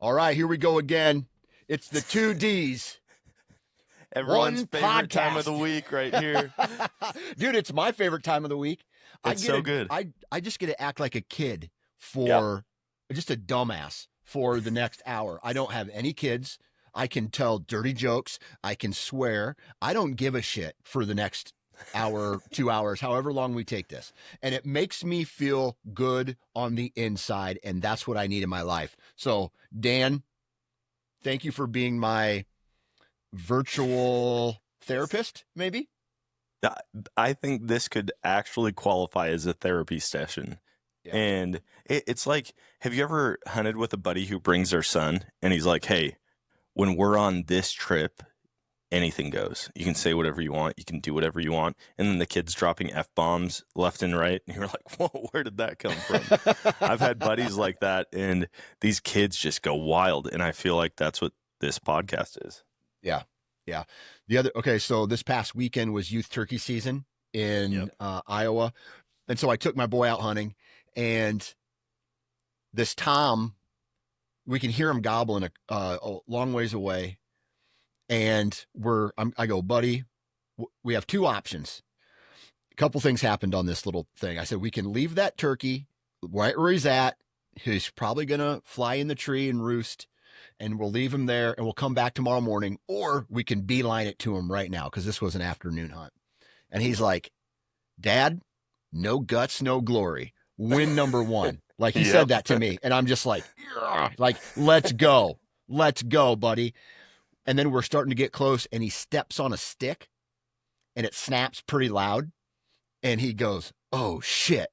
All right, here we go again. It's the 2Ds. Everyone's One favorite time of the podcast. week right here. Dude, it's my favorite time of the week. It's so good. I just get to act like a kid for just a dumbass for the next hour. I don't have any kids. I can tell dirty jokes. I can swear. I don't give a shit for the next hour, 2 hours, however long we take this. And it makes me feel good on the inside. And that's what I need in my life. So, Dan, thank you for being my virtual therapist, maybe? I think this could actually qualify as a therapy session. Yeah. And it's like, have you ever hunted with a buddy who brings their son and he's like, hey, when we're on this trip, anything goes. You can say whatever you want. You can do whatever you want. And then the kid's dropping F-bombs left and right. And you're like, whoa, where did that come from? I've had buddies like that. And these kids just go wild. And I feel like that's what this podcast is. Yeah. So this past weekend was youth turkey season in Iowa. And so I took my boy out hunting, and this Tom, we can hear him gobbling a long ways away. And I go, buddy, we have two options. A couple things happened on this little thing. I said, we can leave that turkey right where he's at. He's probably going to fly in the tree and roost, and we'll leave him there and we'll come back tomorrow morning, or we can beeline it to him right now, because this was an afternoon hunt. And he's like, Dad, no guts, no glory. Win number one. Like he said that to me. And I'm just like, let's go. Let's go, buddy. And then we're starting to get close, and he steps on a stick, and it snaps pretty loud. And he goes, oh, shit.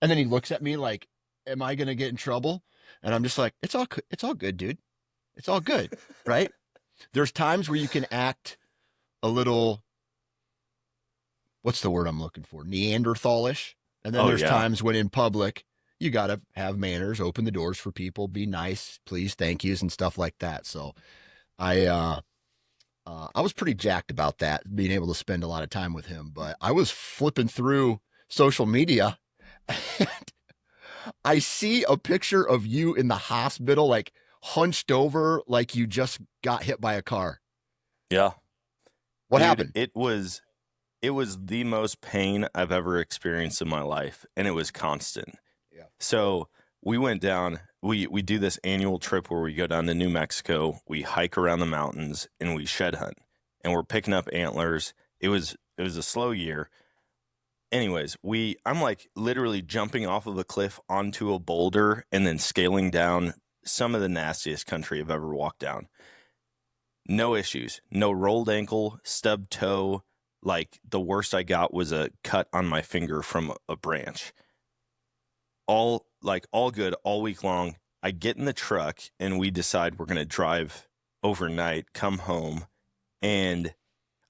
And then he looks at me like, am I going to get in trouble? And I'm just like, it's all good, dude. It's all good, right? There's times where you can act a little, what's the word I'm looking for? Neanderthalish. And then there's times when in public, you got to have manners, open the doors for people, be nice, please, thank yous, and stuff like that. So I was pretty jacked about that, being able to spend a lot of time with him. But I was flipping through social media, and I see a picture of you in the hospital, like hunched over, like you just got hit by a car. Yeah. What happened? It was the most pain I've ever experienced in my life, and it was constant. Yeah. So we went down, we do this annual trip where we go down to New Mexico, we hike around the mountains, and we shed hunt. And we're picking up antlers. It was a slow year. Anyways, I'm like literally jumping off of a cliff onto a boulder and then scaling down some of the nastiest country I've ever walked down. No issues. No rolled ankle, stubbed toe. Like the worst I got was a cut on my finger from a branch. All good all week long. I get in the truck and we decide we're going to drive overnight, come home, and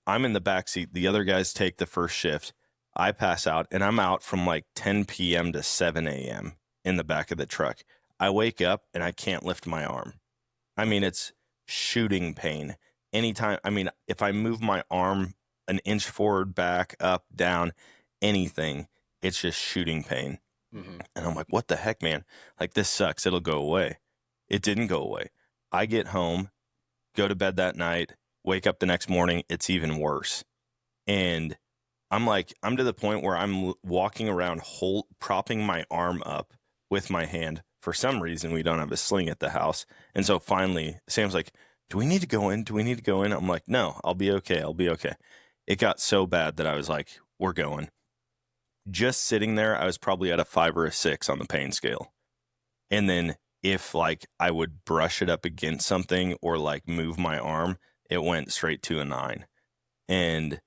I'm in the backseat. The other guys take the first shift. I pass out, and I'm out from like 10 p.m. to 7 a.m. in the back of the truck. I wake up, and I can't lift my arm. I mean, it's shooting pain. Anytime, if I move my arm an inch forward, back, up, down, anything, it's just shooting pain. Mm-hmm. And I'm like, what the heck, man? Like, this sucks. It'll go away. It didn't go away. I get home, go to bed that night, wake up the next morning, it's even worse. And I'm to the point where I'm walking around propping my arm up with my hand. For some reason, we don't have a sling at the house. And so finally, Sam's like, do we need to go in? I'm like, no, I'll be okay. It got so bad that I was like, we're going. Just sitting there, I was probably at a 5 or a 6 on the pain scale. And then if like I would brush it up against something or like move my arm, it went straight to a 9. And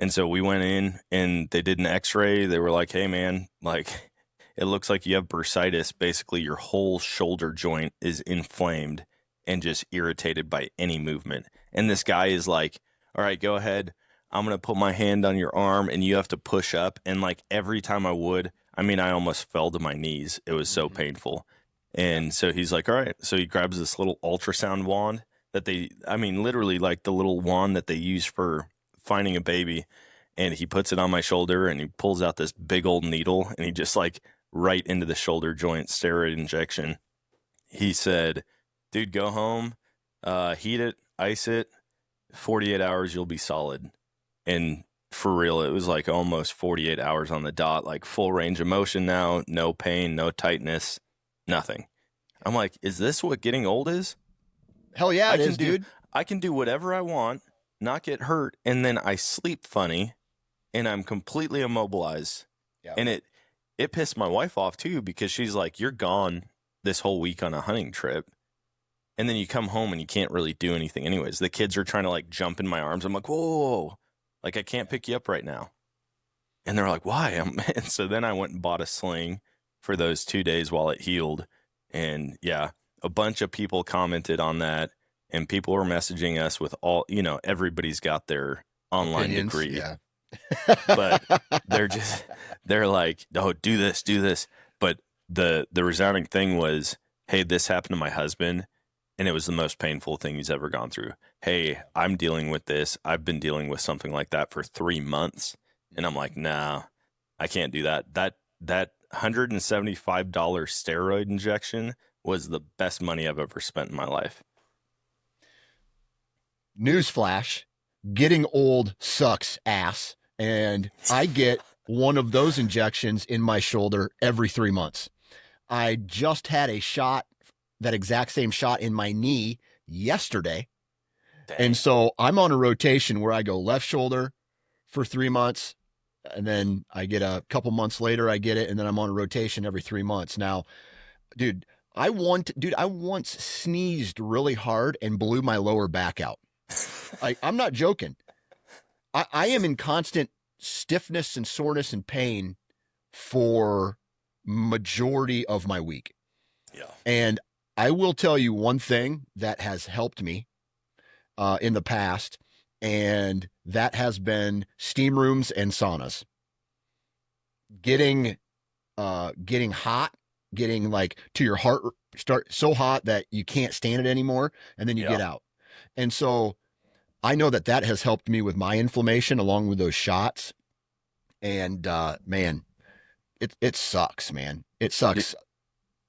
so we went in and they did an x-ray. They were like, hey man, like it looks like you have bursitis. Basically your whole shoulder joint is inflamed and just irritated by any movement. And this guy is like, all right, go ahead. I'm going to put my hand on your arm and you have to push up. And like every time I almost fell to my knees. It was so painful. And so he's like, all right. So he grabs this little ultrasound wand that literally like the little wand that they use for finding a baby, and he puts it on my shoulder and he pulls out this big old needle and he just like right into the shoulder joint, steroid injection. He said, Dude, go home, heat it, ice it, 48 hours, you'll be solid. And for real, it was like almost 48 hours on the dot, like full range of motion now, no pain, no tightness, nothing. I'm like, is this what getting old is? Hell yeah, I it can is, do dude. I can do whatever I want, not get hurt, and then I sleep funny and I'm completely immobilized. Yeah. And it pissed my wife off too because she's like, "You're gone this whole week on a hunting trip." And then you come home and you can't really do anything anyways. The kids are trying to like jump in my arms. I'm like, whoa, like I can't pick you up right now. And they're like, why? And so then I went and bought a sling for those 2 days while it healed. And yeah, a bunch of people commented on that and people were messaging us with everybody's got their online Opinions. degree, Yeah. but they're just, they're like, oh, do this, do this. But the resounding thing was, hey, this happened to my husband and it was the most painful thing he's ever gone through. Hey, I'm dealing with this. I've been dealing with something like that for 3 months. And I'm like, nah, I can't do that. That $175 steroid injection was the best money I've ever spent in my life. Newsflash, getting old sucks ass. And I get one of those injections in my shoulder every 3 months. I just had a shot, that exact same shot in my knee yesterday. Dang. And so I'm on a rotation where I go left shoulder for 3 months. And then I get a couple months later, I get it. And then I'm on a rotation every 3 months. Now, dude, I once sneezed really hard and blew my lower back out. I'm not joking. I am in constant stiffness and soreness and pain for majority of my week. Yeah. And I will tell you one thing that has helped me in the past, and that has been steam rooms and saunas. Getting hot, getting like to your heart start so hot that you can't stand it anymore, and then you get out. And so I know that has helped me with my inflammation along with those shots. And man, it sucks, man. It sucks.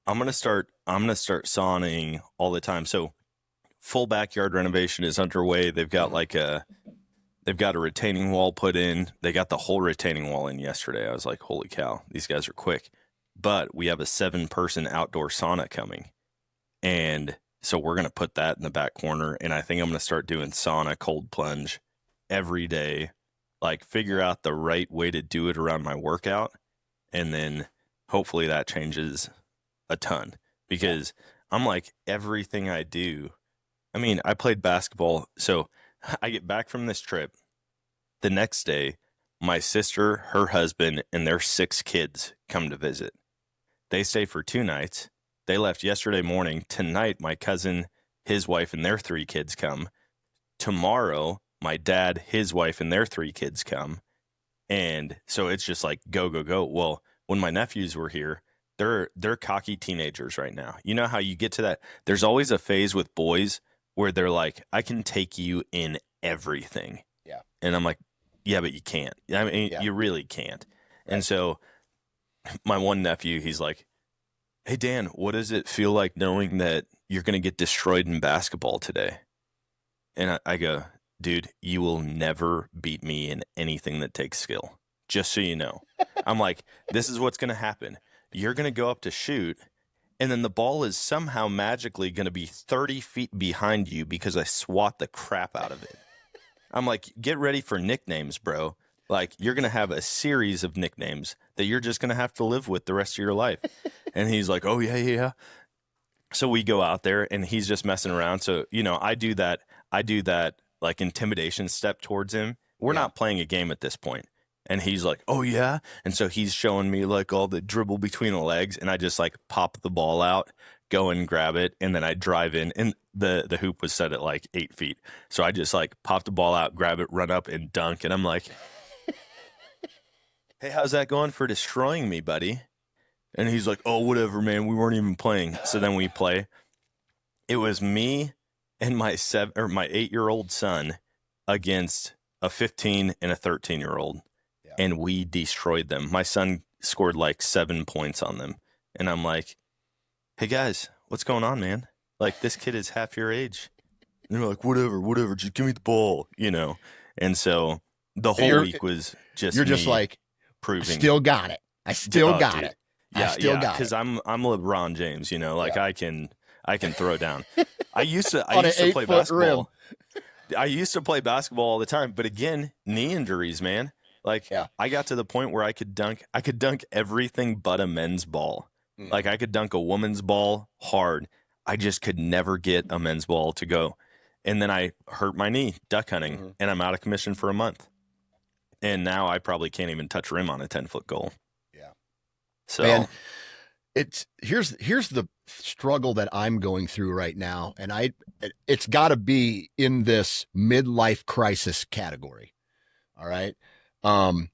I'm gonna start sauning all the time. So full backyard renovation is underway. They've got a retaining wall put in. They got the whole retaining wall in yesterday. I was like, holy cow, these guys are quick. But we have a 7-person outdoor sauna coming. And so we're going to put that in the back corner. And I think I'm going to start doing sauna cold plunge every day, like figure out the right way to do it around my workout. And then hopefully that changes a ton because I'm like everything I do. I mean, I played basketball. So I get back from this trip. The next day, my sister, her husband, and their 6 kids come to visit. They stay for 2 nights. They left yesterday morning. Tonight, my cousin, his wife, and their 3 kids come. Tomorrow, my dad, his wife, and their 3 kids come. And so it's just like go, go, go. Well, when my nephews were here, they're cocky teenagers right now. You know how you get to that? There's always a phase with boys where they're like, I can take you in everything. Yeah. And I'm like, yeah, but you can't. I mean, you really can't. Right. And so my one nephew, he's like, hey, Dan, what does it feel like knowing that you're going to get destroyed in basketball today? And I go, dude, you will never beat me in anything that takes skill. Just so you know. I'm like, this is what's going to happen. You're going to go up to shoot, and then the ball is somehow magically going to be 30 feet behind you because I swat the crap out of it. I'm like, get ready for nicknames, bro. Like, you're going to have a series of nicknames that you're just going to have to live with the rest of your life. And he's like, oh, yeah. So we go out there, and he's just messing around. So, I do that like intimidation step towards him. We're not playing a game at this point. And he's like, oh, yeah. And so he's showing me like all the dribble between the legs. And I just like pop the ball out, go and grab it. And then I drive in. And the hoop was set at like 8 feet. So I just like pop the ball out, grab it, run up and dunk. And I'm like, hey, how's that going for destroying me, buddy? And he's like, oh, whatever, man. We weren't even playing. So then we play. It was me and my 8-year-old son against a 15 and a 13-year-old. And we destroyed them. My son scored like 7 points on them. And I'm like, hey, guys, what's going on, man? Like, this kid is half your age. And they're like, whatever, just give me the ball, you know? And so the And whole week was you're just just me like, I proving, still got it. I still oh, got dude. it. I Yeah, still yeah, got because it. I'm LeBron James, you know, like Yeah. I can throw down. I On an used to play 8-foot rim. basketball. I used to play basketball all the time, but again, knee injuries, man. Like, Yeah. I got to the point where I could dunk everything but a men's ball. Like, Hmm. I could dunk a woman's ball hard. I just could never get a men's ball to go. And then I hurt my knee duck hunting, Hmm. and I'm out of commission for a month. And now I probably can't even touch rim on a 10-foot goal. Yeah. Man, So, here's the struggle that I'm going through right now, and it's got to be in this midlife crisis category. All right. Um,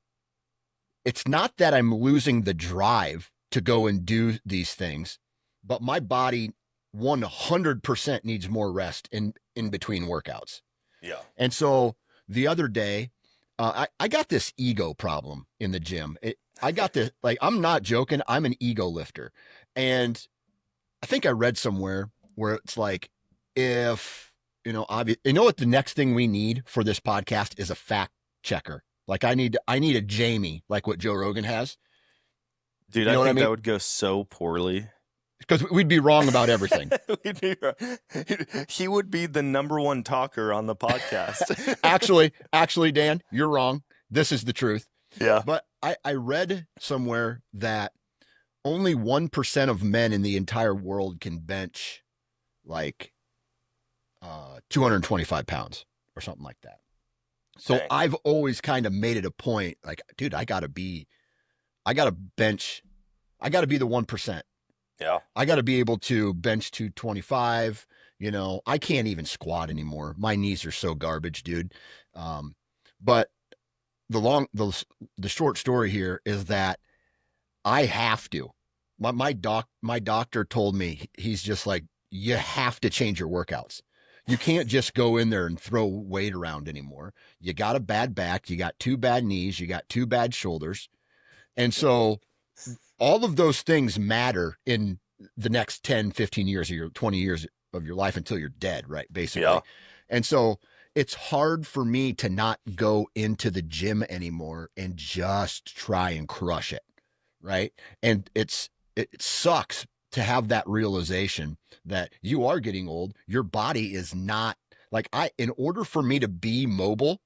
it's not that I'm losing the drive to go and do these things, but my body 100% needs more rest in between workouts. yeah. And so the other day, I got this ego problem in the gym. I got this, like, I'm not joking. I'm an ego lifter. And I think I read somewhere where it's like, if, you know what the next thing we need for this podcast is a fact checker. Like I need a Jamie, like what Joe Rogan has. Dude, You I know what I think mean? that would go so poorly. Because we'd be wrong about everything. He would be the number one talker on the podcast. Actually, Dan, you're wrong. This is the truth. Yeah. But I read somewhere that only 1% of men in the entire world can bench like 225 pounds or something like that. So Dang. I've always kind of made it a point, like, dude, I got to bench, I got to be the 1%. Yeah. I got to be able to bench 225. I can't even squat anymore. My knees are so garbage, dude. But the short story here is that I have to. My doctor told me, he's just like, you have to change your workouts. You can't just go in there and throw weight around anymore. You got a bad back, you got two bad knees, you got two bad shoulders. And so all of those things matter in the next 10, 15 years of your 20 years of your life until you're dead, right? Yeah. Basically. And so it's hard for me to not go into the gym anymore and just try and crush it. Right. And it sucks to have that realization that you are getting old. Your body is not like in order for me to be mobile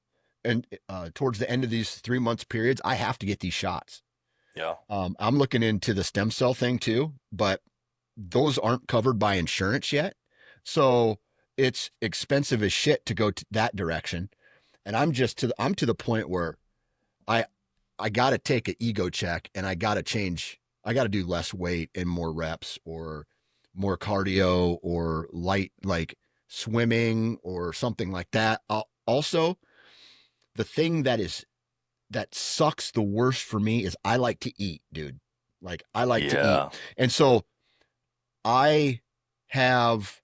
and towards the end of these 3 months periods, I have to get these shots. Yeah. I'm looking into the stem cell thing too, but those aren't covered by insurance yet. So it's expensive as shit to go to that direction. And I'm to the point where I, I got to take an ego check and I got to change. I got to do less weight and more reps or more cardio or light, like swimming or something like that. Also, the thing that sucks the worst for me is I like to eat, dude. Like I like to eat. Yeah. And so I have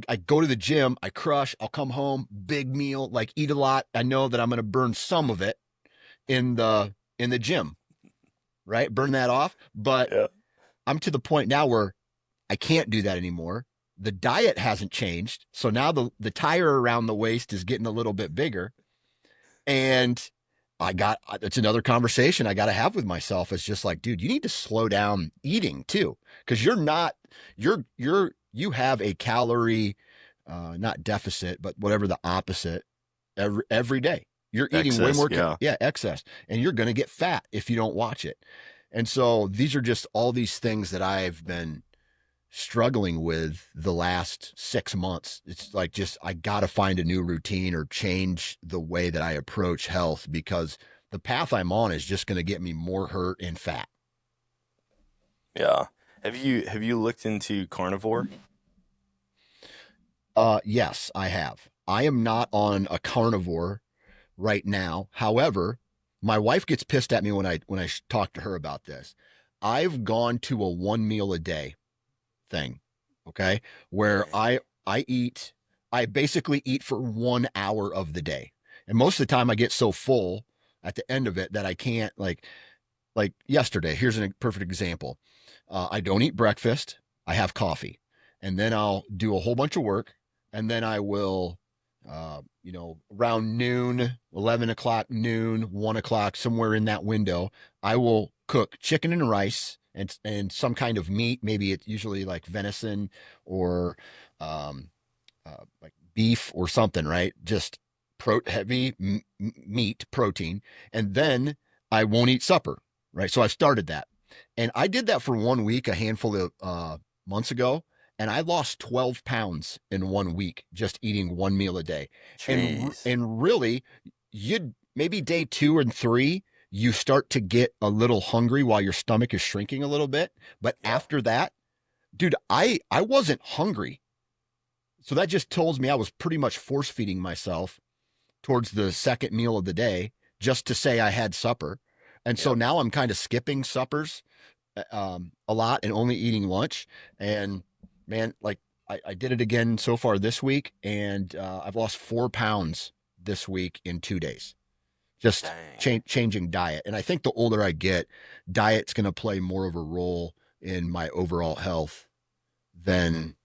I go to the gym, I crush, I'll come home, big meal, like eat a lot. I know that I'm going to burn some of it in the gym, right? Burn that off, but Yeah. I'm to the point now where I can't do that anymore. The diet hasn't changed. So now the tire around the waist is getting a little bit bigger. And it's another conversation I got to have with myself. It's just like, dude, you need to slow down eating too. Cause you have a calorie, not deficit, but whatever the opposite every day. You're eating way Excess. more, Yeah. excess, and you're going to get fat if you don't watch it. And so these are just all these things that I've been struggling with the last 6 months. It's like I got to find a new routine or change the way that I approach health because the path I'm on is just going to get me more hurt and fat. Yeah. Have you looked into carnivore? Yes, I have. I am not on a carnivore right now. However, my wife gets pissed at me when I talk to her about this. I've gone to a one meal a day thing, okay? Where I basically eat for 1 hour of the day. And most of the time I get so full at the end of it that I can't like yesterday. Here's a perfect example. I don't eat breakfast. I have coffee. and then I'll do a whole bunch of work, and then I will, around noon, 11 o'clock, noon, 1 o'clock, somewhere in that window, I will cook chicken and rice and some kind of meat. Maybe it's usually like venison or um, like beef or something, right? Just heavy meat protein, and then I won't eat supper, right? So I started that, and I did that for 1 week, a handful of months ago, and I lost 12 pounds in 1 week just eating one meal a day. Jeez. And really, you'd maybe day 2 and 3, you start to get a little hungry while your stomach is shrinking a little bit, but Yeah. after that, dude, I wasn't hungry. So that just tells me I was pretty much force feeding myself towards the second meal of the day just to say I had supper. And so Yep. now I'm kind of skipping suppers a lot and only eating lunch. And man, like I did it again so far this week, and I've lost 4 pounds this week in 2 days. Just Dang. changing diet. And I think the older I get, diet's going to play more of a role in my overall health than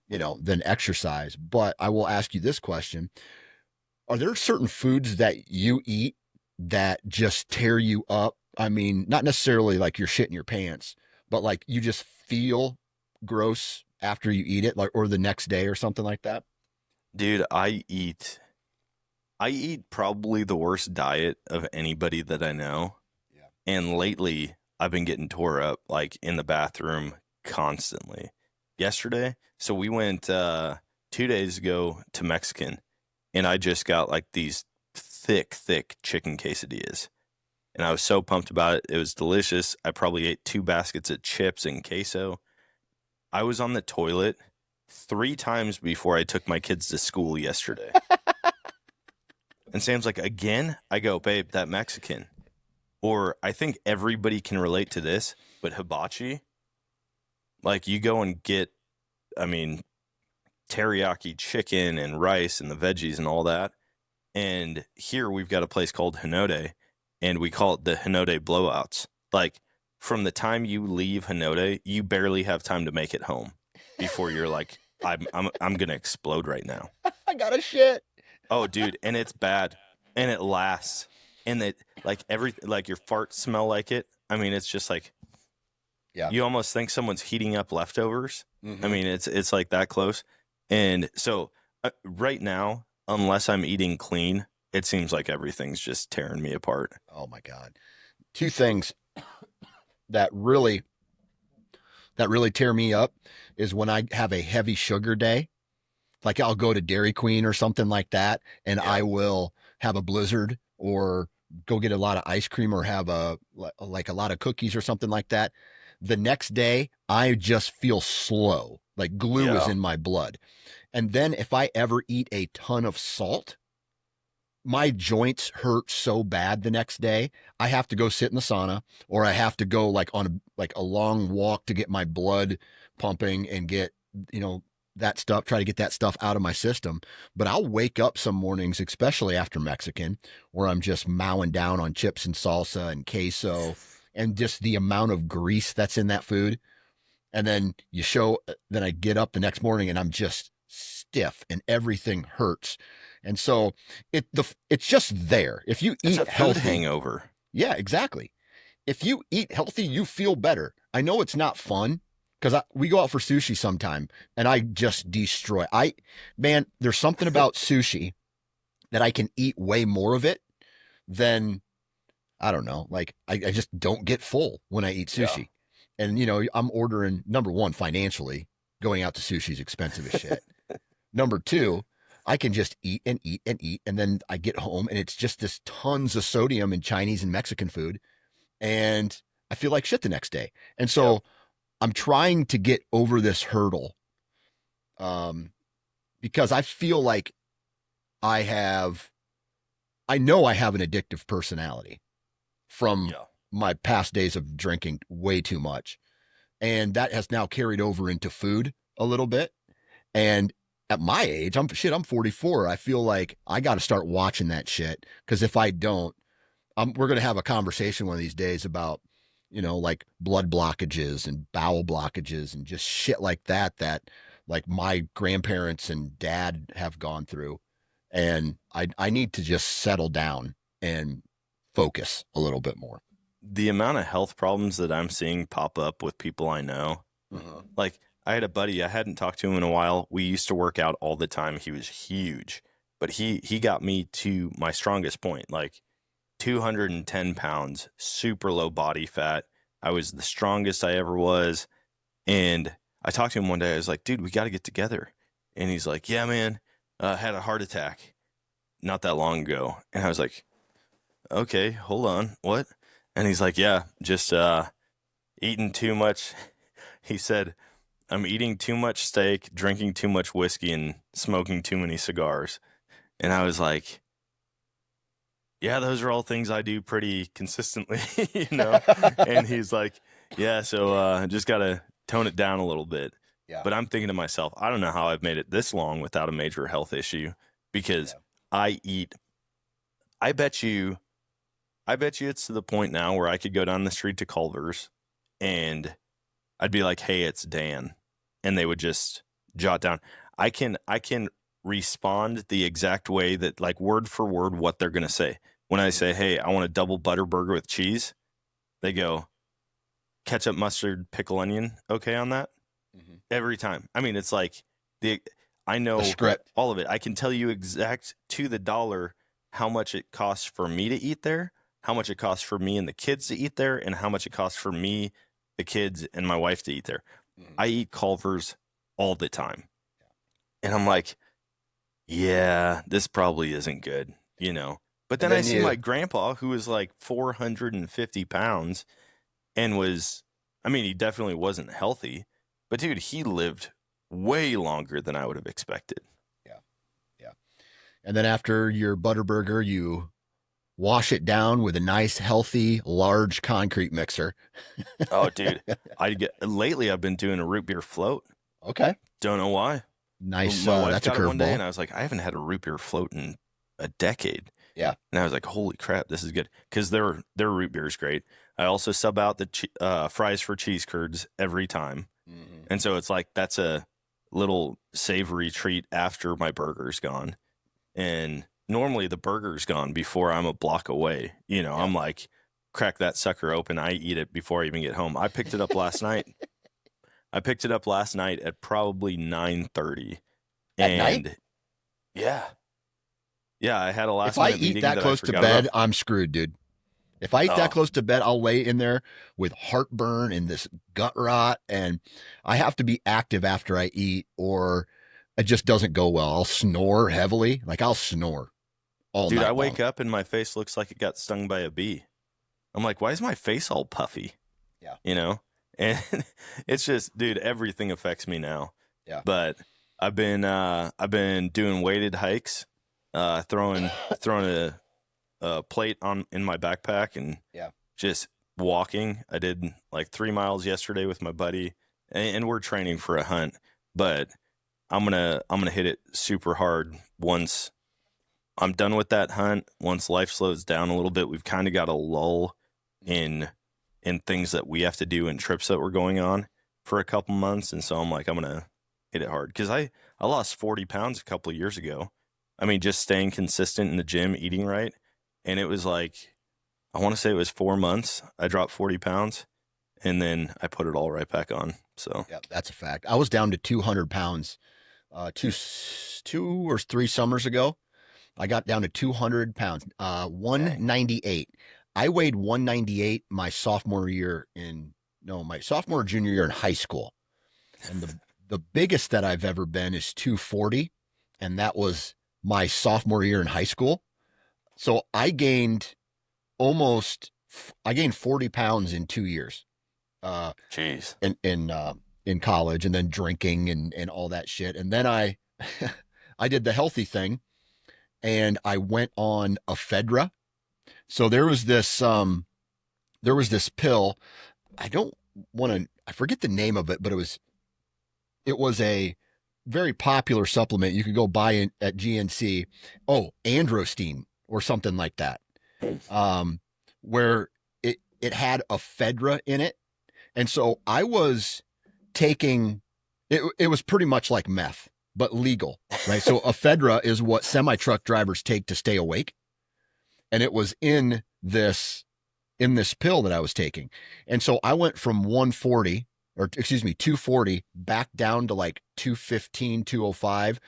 than exercise. But I will ask you this question: are there certain foods that you eat that just tear you up? I mean, not necessarily like you're shitting your pants, but like you just feel gross after you eat it, like or the next day or something like that. Dude, I eat probably the worst diet of anybody that I know. Yeah. And lately I've been getting tore up like in the bathroom constantly. Yesterday, so we went 2 days ago to Mexican, and I just got like these thick chicken quesadillas. And I was so pumped about it. It was delicious. I probably ate 2 baskets of chips and queso. I was on the toilet 3 times before I took my kids to school yesterday. And Sam's like, again? I go, babe, that Mexican. Or I think everybody can relate to this, but hibachi, like you go and get, I mean, teriyaki chicken and rice and the veggies and all that. And here we've got a place called Hinode, and we call it the Hinode blowouts. Like from the time you leave Hinode, you barely have time to make it home before you're like, I'm gonna explode right now. I got a shit. Oh, dude, and it's bad, and it lasts, and it like your farts smell like it. I mean, it's just like Yeah. you almost think someone's heating up leftovers. Mm-hmm. I mean, it's like that close. And so right now, unless I'm eating clean, it seems like everything's just tearing me apart. Oh my God. Two things that really tear me up is when I have a heavy sugar day. Like I'll go to Dairy Queen or something like that, and Yeah. I will have a blizzard or go get a lot of ice cream or have like a lot of cookies or something like that. The next day, I just feel slow, like glue is Yeah. in my blood. And then if I ever eat a ton of salt, my joints hurt so bad the next day. I have to go sit in the sauna, or I have to go like on a long walk to get my blood pumping and get, that stuff, try to get that stuff out of my system. But I'll wake up some mornings, especially after Mexican, where I'm just mowing down on chips and salsa and queso and just the amount of grease that's in that food. And then I get up the next morning and I'm just stiff and everything hurts. And so it's just there. If you It's eat a food healthy, hangover. yeah, exactly. If you eat healthy, you feel better. I know it's not fun because we go out for sushi sometime and I just destroy. Man, there's something about sushi that I can eat way more of it than, I don't know. Like I just don't get full when I eat Yeah. sushi. And I'm ordering, number one, financially, going out to sushi is expensive as shit. Number two, I can just eat and eat and eat. And then I get home and it's just this tons of sodium in Chinese and Mexican food. And I feel like shit the next day. And so Yep. I'm trying to get over this hurdle, um, because I feel like I have, I know I have an addictive personality from Yeah. my past days of drinking way too much. And that has now carried over into food a little bit. And at my age, I'm 44. I feel like I got to start watching that shit. Because if I don't, we're going to have a conversation one of these days about like blood blockages and bowel blockages and just shit like that like my grandparents and dad have gone through. And I need to just settle down and focus a little bit more. The amount of health problems that I'm seeing pop up with people I know, Uh-huh. like I had a buddy, I hadn't talked to him in a while. We used to work out all the time. He was huge, but he got me to my strongest point, like 210 pounds, super low body fat. I was the strongest I ever was. And I talked to him one day. I was like, dude, we got to get together. And he's like, yeah, man, had a heart attack not that long ago. And I was like, okay, hold on. What? And he's like, yeah, just eating too much. He said, I'm eating too much steak, drinking too much whiskey, and smoking too many cigars. And I was like, yeah, those are all things I do pretty consistently, you know? And he's like, yeah, so just got to tone it down a little bit. Yeah. But I'm thinking to myself, I don't know how I've made it this long without a major health issue because I eat. I bet you it's to the point now where I could go down the street to Culver's and I'd be like, hey, it's Dan. And they would just jot down. I can respond the exact way that, like, word for word what they're going to say. When I say, hey, I want a double butter burger with cheese, they go, ketchup, mustard, pickle, onion. Okay on that? Mm-hmm. Every time. I mean, it's like I know The script. all of it. I can tell you exact to the dollar how much it costs for me to eat there, how much it costs for me and the kids to eat there, and how much it costs for me, the kids, and my wife to eat there. Mm-hmm. I eat Culver's all the time. And I'm like, yeah, this probably isn't good, you know? But then I see my grandpa, who was like 450 pounds and was, I mean, he definitely wasn't healthy, but dude, he lived way longer than I would have expected. Yeah. Yeah. And then after your Butterburger, you wash it down with a nice, healthy, large concrete mixer. Oh, dude, lately I've been doing a root beer float. Okay. Don't know why. Nice. My wife That's a got it one day, curveball. and I was like, I haven't had a root beer float in a decade. Yeah. And I was like, holy crap, this is good. Because their root beer is great. I also sub out the fries for cheese curds every time. Mm-hmm. And so it's like, that's a little savory treat after my burger's gone. And normally the burger's gone before I'm a block away. You know, I'm like, crack that sucker open. I eat it before I even get home. I picked it up last night. At probably 9:30. At night? Yeah. Yeah, I had a last If I minute eat meeting that that close I to forgot bed, about. I'm screwed, dude. If I eat that close to bed, I'll lay in there with heartburn and this gut rot, and I have to be active after I eat, or it just doesn't go well. I'll snore heavily. Like, I'll snore all Dude, night I long. wake up and my face looks like it got stung by a bee. I'm like, why is my face all puffy? Yeah. You know? And it's just, dude, everything affects me now. Yeah. But I've been doing weighted hikes, throwing a plate in my backpack and just walking. I did like 3 miles yesterday with my buddy, and we're training for a hunt. But I'm gonna hit it super hard once I'm done with that hunt. Once life slows down a little bit, we've kind of got a lull in things that we have to do and trips that we're going on for a couple months. And so I'm like, I'm gonna hit it hard because I lost 40 pounds a couple of years ago. I mean, just staying consistent in the gym, eating right. And it was like, I want to say it was 4 months. I dropped 40 pounds and then I put it all right back on. So yeah, that's a fact. I was down to 200 pounds, two or three summers ago. I got down to 200 pounds, 198. I weighed 198 my sophomore junior year in high school. And the biggest that I've ever been is 240. And that was my sophomore year in high school. So I gained 40 pounds in 2 years. Jeez. In college, and then drinking and all that shit. And then I did the healthy thing, and I went on ephedra. So there was this pill. I forget the name of it, but it was a very popular supplement you could go buy at GNC. Oh, androstenedione or something like that. Where it had ephedra in it. And so I was taking it was pretty much like meth, but legal, right? So ephedra is what semi truck drivers take to stay awake. And it was in this pill that I was taking. And so I went from 140 or excuse me, 240 back down to like 215, 205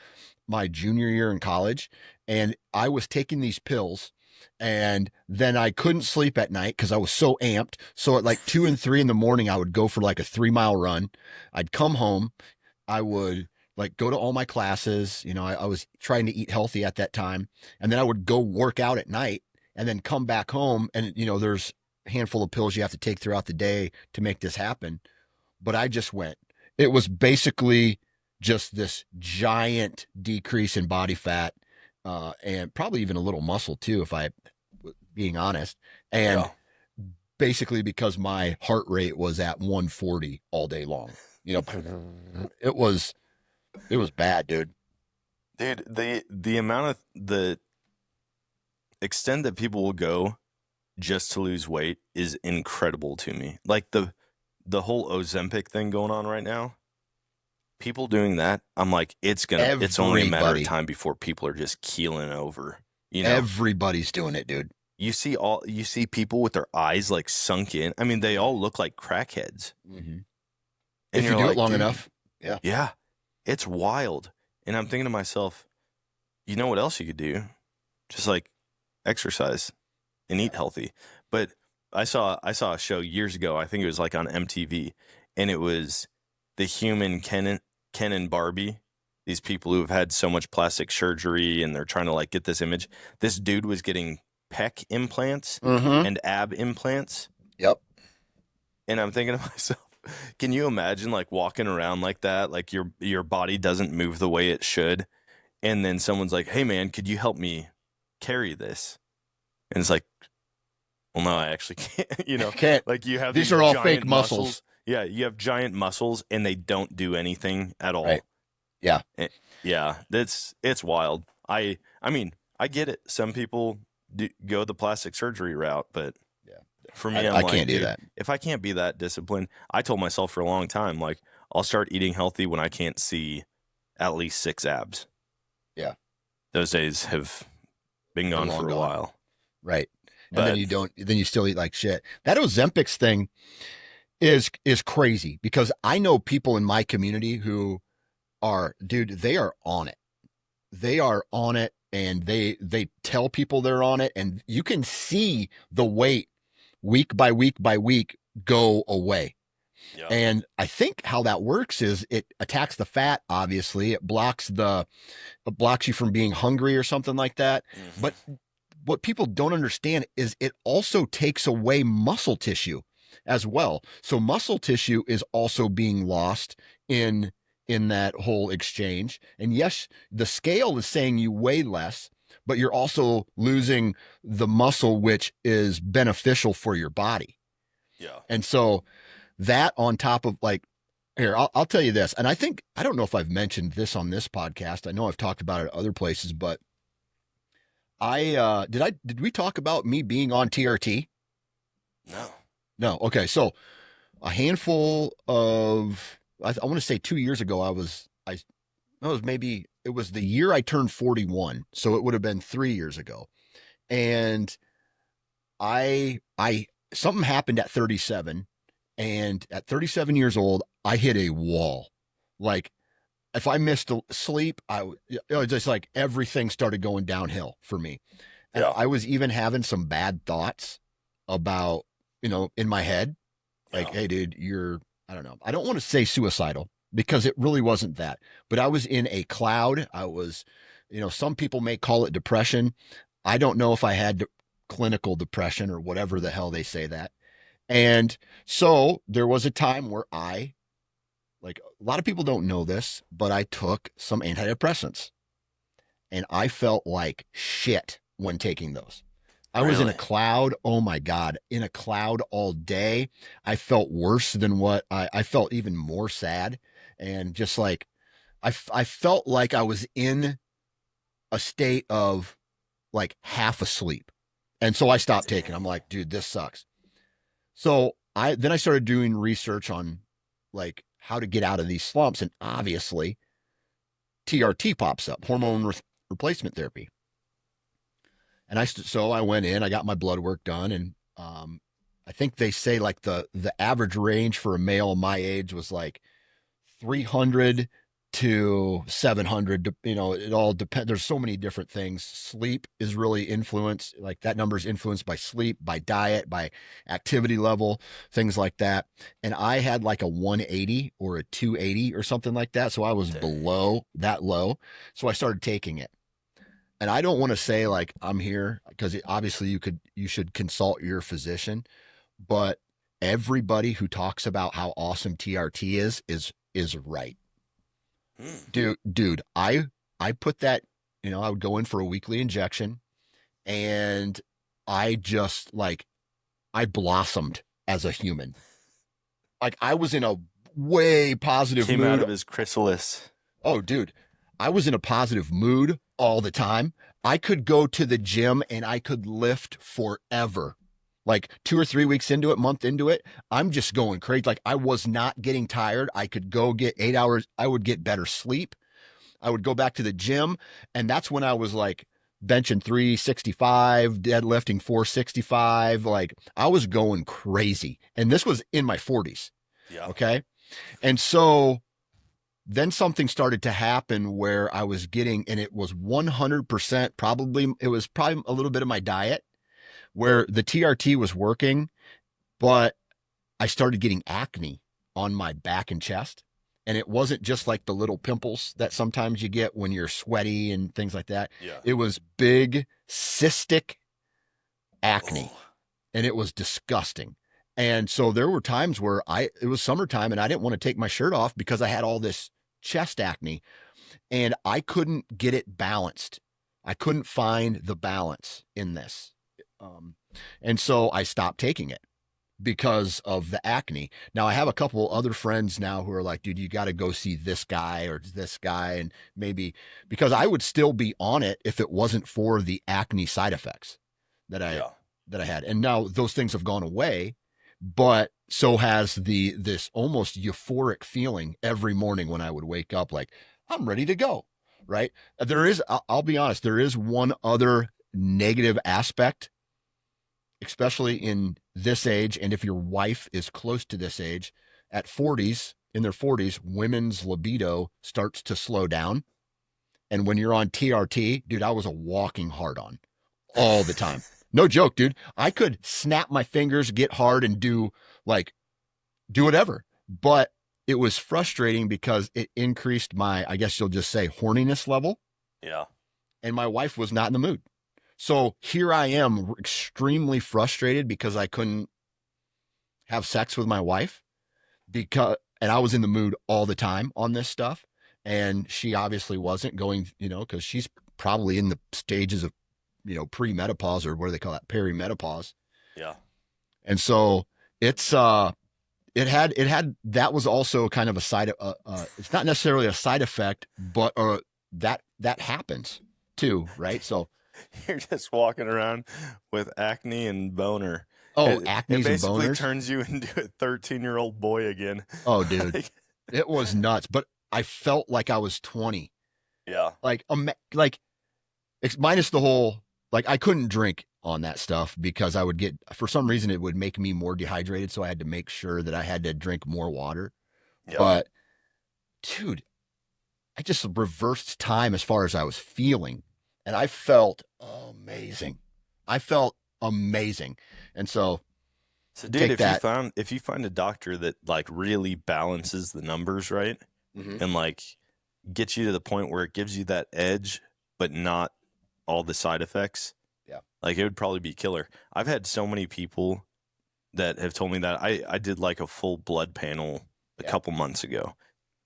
my junior year in college. And I was taking these pills and then I couldn't sleep at night because I was so amped. So at like 2 and 3 in the morning, I would go for like a 3 mile run. I'd come home. I would like go to all my classes. I was trying to eat healthy at that time. And then I would go work out at night and then come back home. And, there's a handful of pills you have to take throughout the day to make this happen. But I just went. It was basically just this giant decrease in body fat, and probably even a little muscle too, if I being honest. And Yeah. basically because my heart rate was at 140 all day long. It was bad, dude. Dude, the amount of the extent that people will go just to lose weight is incredible to me. Like the whole Ozempic thing going on right now. People doing that, I'm like, it's only a matter of Everybody. time before people are just keeling over. Everybody's doing it, dude. You see people with their eyes like sunk in. I mean, they all look like crackheads. Mm-hmm. And If you you're do like, it long dude, enough. Yeah. yeah, it's wild. And I'm thinking to myself, you know what else you could do? Just like exercise and eat healthy. But I saw a show years ago. I think it was like on MTV, and it was the human Ken and Barbie. These people who have had so much plastic surgery and they're trying to like get this image. This dude was getting pec implants Mm-hmm. and ab implants. Yep. And I'm thinking to myself, can you imagine like walking around like that? Like your body doesn't move the way it should. And then someone's like, hey man, could you help me carry this? And it's like, well, no, I actually can't. Can't. Like you have These these are all giant fake muscles. Yeah, you have giant muscles and they don't do anything at Right. all. Yeah. Yeah, it's wild. I mean, I get it. Some people go the plastic surgery route, but Yeah. for me, I I'm like, can't do dude, that. if I can't be that disciplined, I told myself for a long time, like, I'll start eating healthy when I can't see at least 6 abs. Yeah. Those days have been They're gone long for a gone. while. Right. And then But you still eat like shit. That Ozempics thing is crazy because I know people in my community who they are on it. They are on it and they tell people they're on it and you can see the weight week by week by week go away. yeah, And I think how that works is it attacks the fat, obviously. It blocks you from being hungry or something like that. But what people don't understand is it also takes away muscle tissue as well. So muscle tissue is also being lost in that whole exchange. And yes, the scale is saying you weigh less, but you're also losing the muscle which is beneficial for your body. yeah. And so that on top of like here, I'll tell you this, and I don't know if I've mentioned this on this podcast. I know I've talked about it at other places, but did we talk about me being on TRT? No. No. Okay. So a handful of, I want to say 2 years ago, it was the year I turned 41. So it would have been 3 years ago. And something happened at 37. And at 37 years old, I hit a wall. Like if I missed sleep, it was just like everything started going downhill for me. And Yeah. I was even having some bad thoughts about, in my head, like, Yeah. hey, dude, I don't know. I don't want to say suicidal because it really wasn't that, but I was in a cloud. I was, some people may call it depression. I don't know if I had clinical depression or whatever the hell they say that. And so there was a time where like a lot of people don't know this, but I took some antidepressants and I felt like shit when taking those. I was in a Really? cloud. Oh my God, in a cloud all day. I felt worse than what I felt, even more sad. And just like, I felt like I was in a state of like half asleep. And so I stopped taking. I'm like, dude, this sucks. So I started doing research on like how to get out of these slumps, and obviously TRT pops up, replacement therapy. And so I went in, I got my blood work done, and I think they say like the average range for a male my age was like 300 to 700. You know, it all depends. There's so many different things. Sleep is really influenced. Like that number is influenced by sleep, by diet, by activity level, things like that. And I had like a 180 or a 280 or something like that. So I was Dang. below that low. So I started taking it. And I don't want to say like I'm here because obviously you should consult your physician, but everybody who talks about how awesome TRT is right. Dude, I put that, you know, I would go in for a weekly injection, and I just like I blossomed as a human. Like I was in a way positive Came out mood. of his chrysalis. Oh, dude, I was in a positive mood all the time. I could go to the gym and I could lift forever. Like 2 or 3 weeks into it, month into it, I'm just going crazy. Like I was not getting tired. I could go get 8 hours. I would get better sleep. I would go back to the gym. And that's when I was like benching 365, deadlifting 465. Like I was going crazy. And this was in my 40s. Yeah. Okay. And so then something started to happen where I was getting, and it was 100% probably, it was probably a little bit of my diet where the TRT was working, but I started getting acne on my back and chest. And it wasn't just like the little pimples that sometimes you get when you're sweaty and things like that. Yeah. It was big cystic acne, Oh. and it was disgusting. And so there were times where it was summertime and I didn't want to take my shirt off because I had all this chest acne and I couldn't get it balanced. I couldn't find the balance in this. Um, and so I stopped taking it because of the acne. Now I have a couple other friends now who are like, dude, you got to go see this guy or this guy. And maybe because I would still be on it if it wasn't for the acne side effects that Yeah. I had. And now those things have gone away, but so has this almost euphoric feeling every morning when I would wake up like I'm ready to go. Right. I'll be honest, there is one other negative aspect, especially in this age. And if your wife is close to this age in their 40s, women's libido starts to slow down. And when you're on TRT, dude, I was a walking hard on all the time. No joke, dude. I could snap my fingers, get hard, and do whatever. But it was frustrating because it increased my, I guess you'll just say, horniness level. Yeah. And my wife was not in the mood. So here I am extremely frustrated because I couldn't have sex with my wife and I was in the mood all the time on this stuff. And she obviously wasn't going, because she's probably in the stages of, pre-menopause, or what do they call that? Perimenopause. Yeah. And so it's, that was also kind of a it's not necessarily a side effect, but that happens too. Right. So You're just walking around with acne and boner. acnes it and basically boners turns you into a 13-year-old boy again. Oh, dude, it was nuts. But I felt like I was 20. Yeah. Like it's minus the whole, like I couldn't drink on that stuff because I would get, for some reason, it would make me more dehydrated. So I had to make sure that I had to drink more water. Yeah. But dude, I just reversed time as far as I was feeling. And I felt amazing. And so dude, if you find a doctor that like really balances the numbers right, and like gets you to the point where it gives you that edge, but not all the side effects, like it would probably be killer. I've had so many people that have told me that. I did like a full blood panel a couple months ago,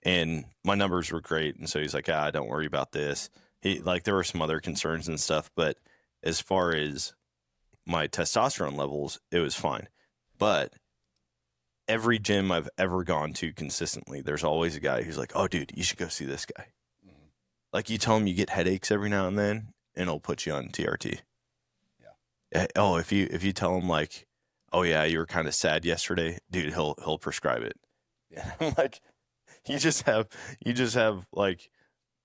and my numbers were great. And so he's like, don't worry about this. There were some other concerns and stuff, but as far as my testosterone levels, it was fine. But every gym I've ever gone to consistently, there's always a guy who's like, oh, dude, you should go see this guy. Like you tell him you get headaches every now and then, and he'll put you on TRT. Yeah. Oh, if you tell him like, "Oh yeah, you were kind of sad yesterday, dude. He'll prescribe it." Yeah. I'm like, you just have like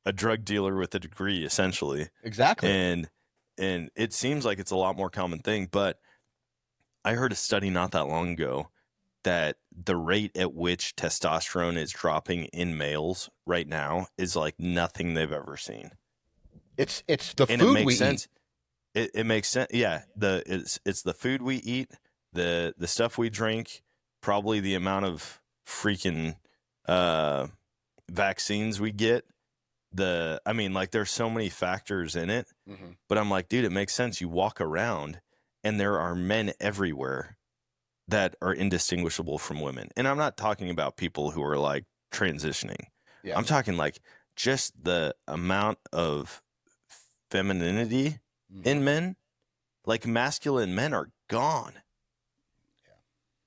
a drug dealer with a degree essentially, Exactly. and it seems like it's a lot more common thing. But I heard a study not that long ago that the rate at which testosterone is dropping in males right now is like nothing they've ever seen. It's the And it food makes we eat. sense. It makes sense. Yeah, it's the food we eat, the stuff we drink, probably the amount of freaking uh, vaccines we get. I mean, like there's so many factors in it, Mm-hmm. but I'm like, dude, it makes sense. You walk around, and there are men everywhere that are indistinguishable from women, and I'm not talking about people who are like transitioning. Yeah. I'm talking like just the amount of femininity Mm-hmm. in men, like masculine men are gone. Yeah.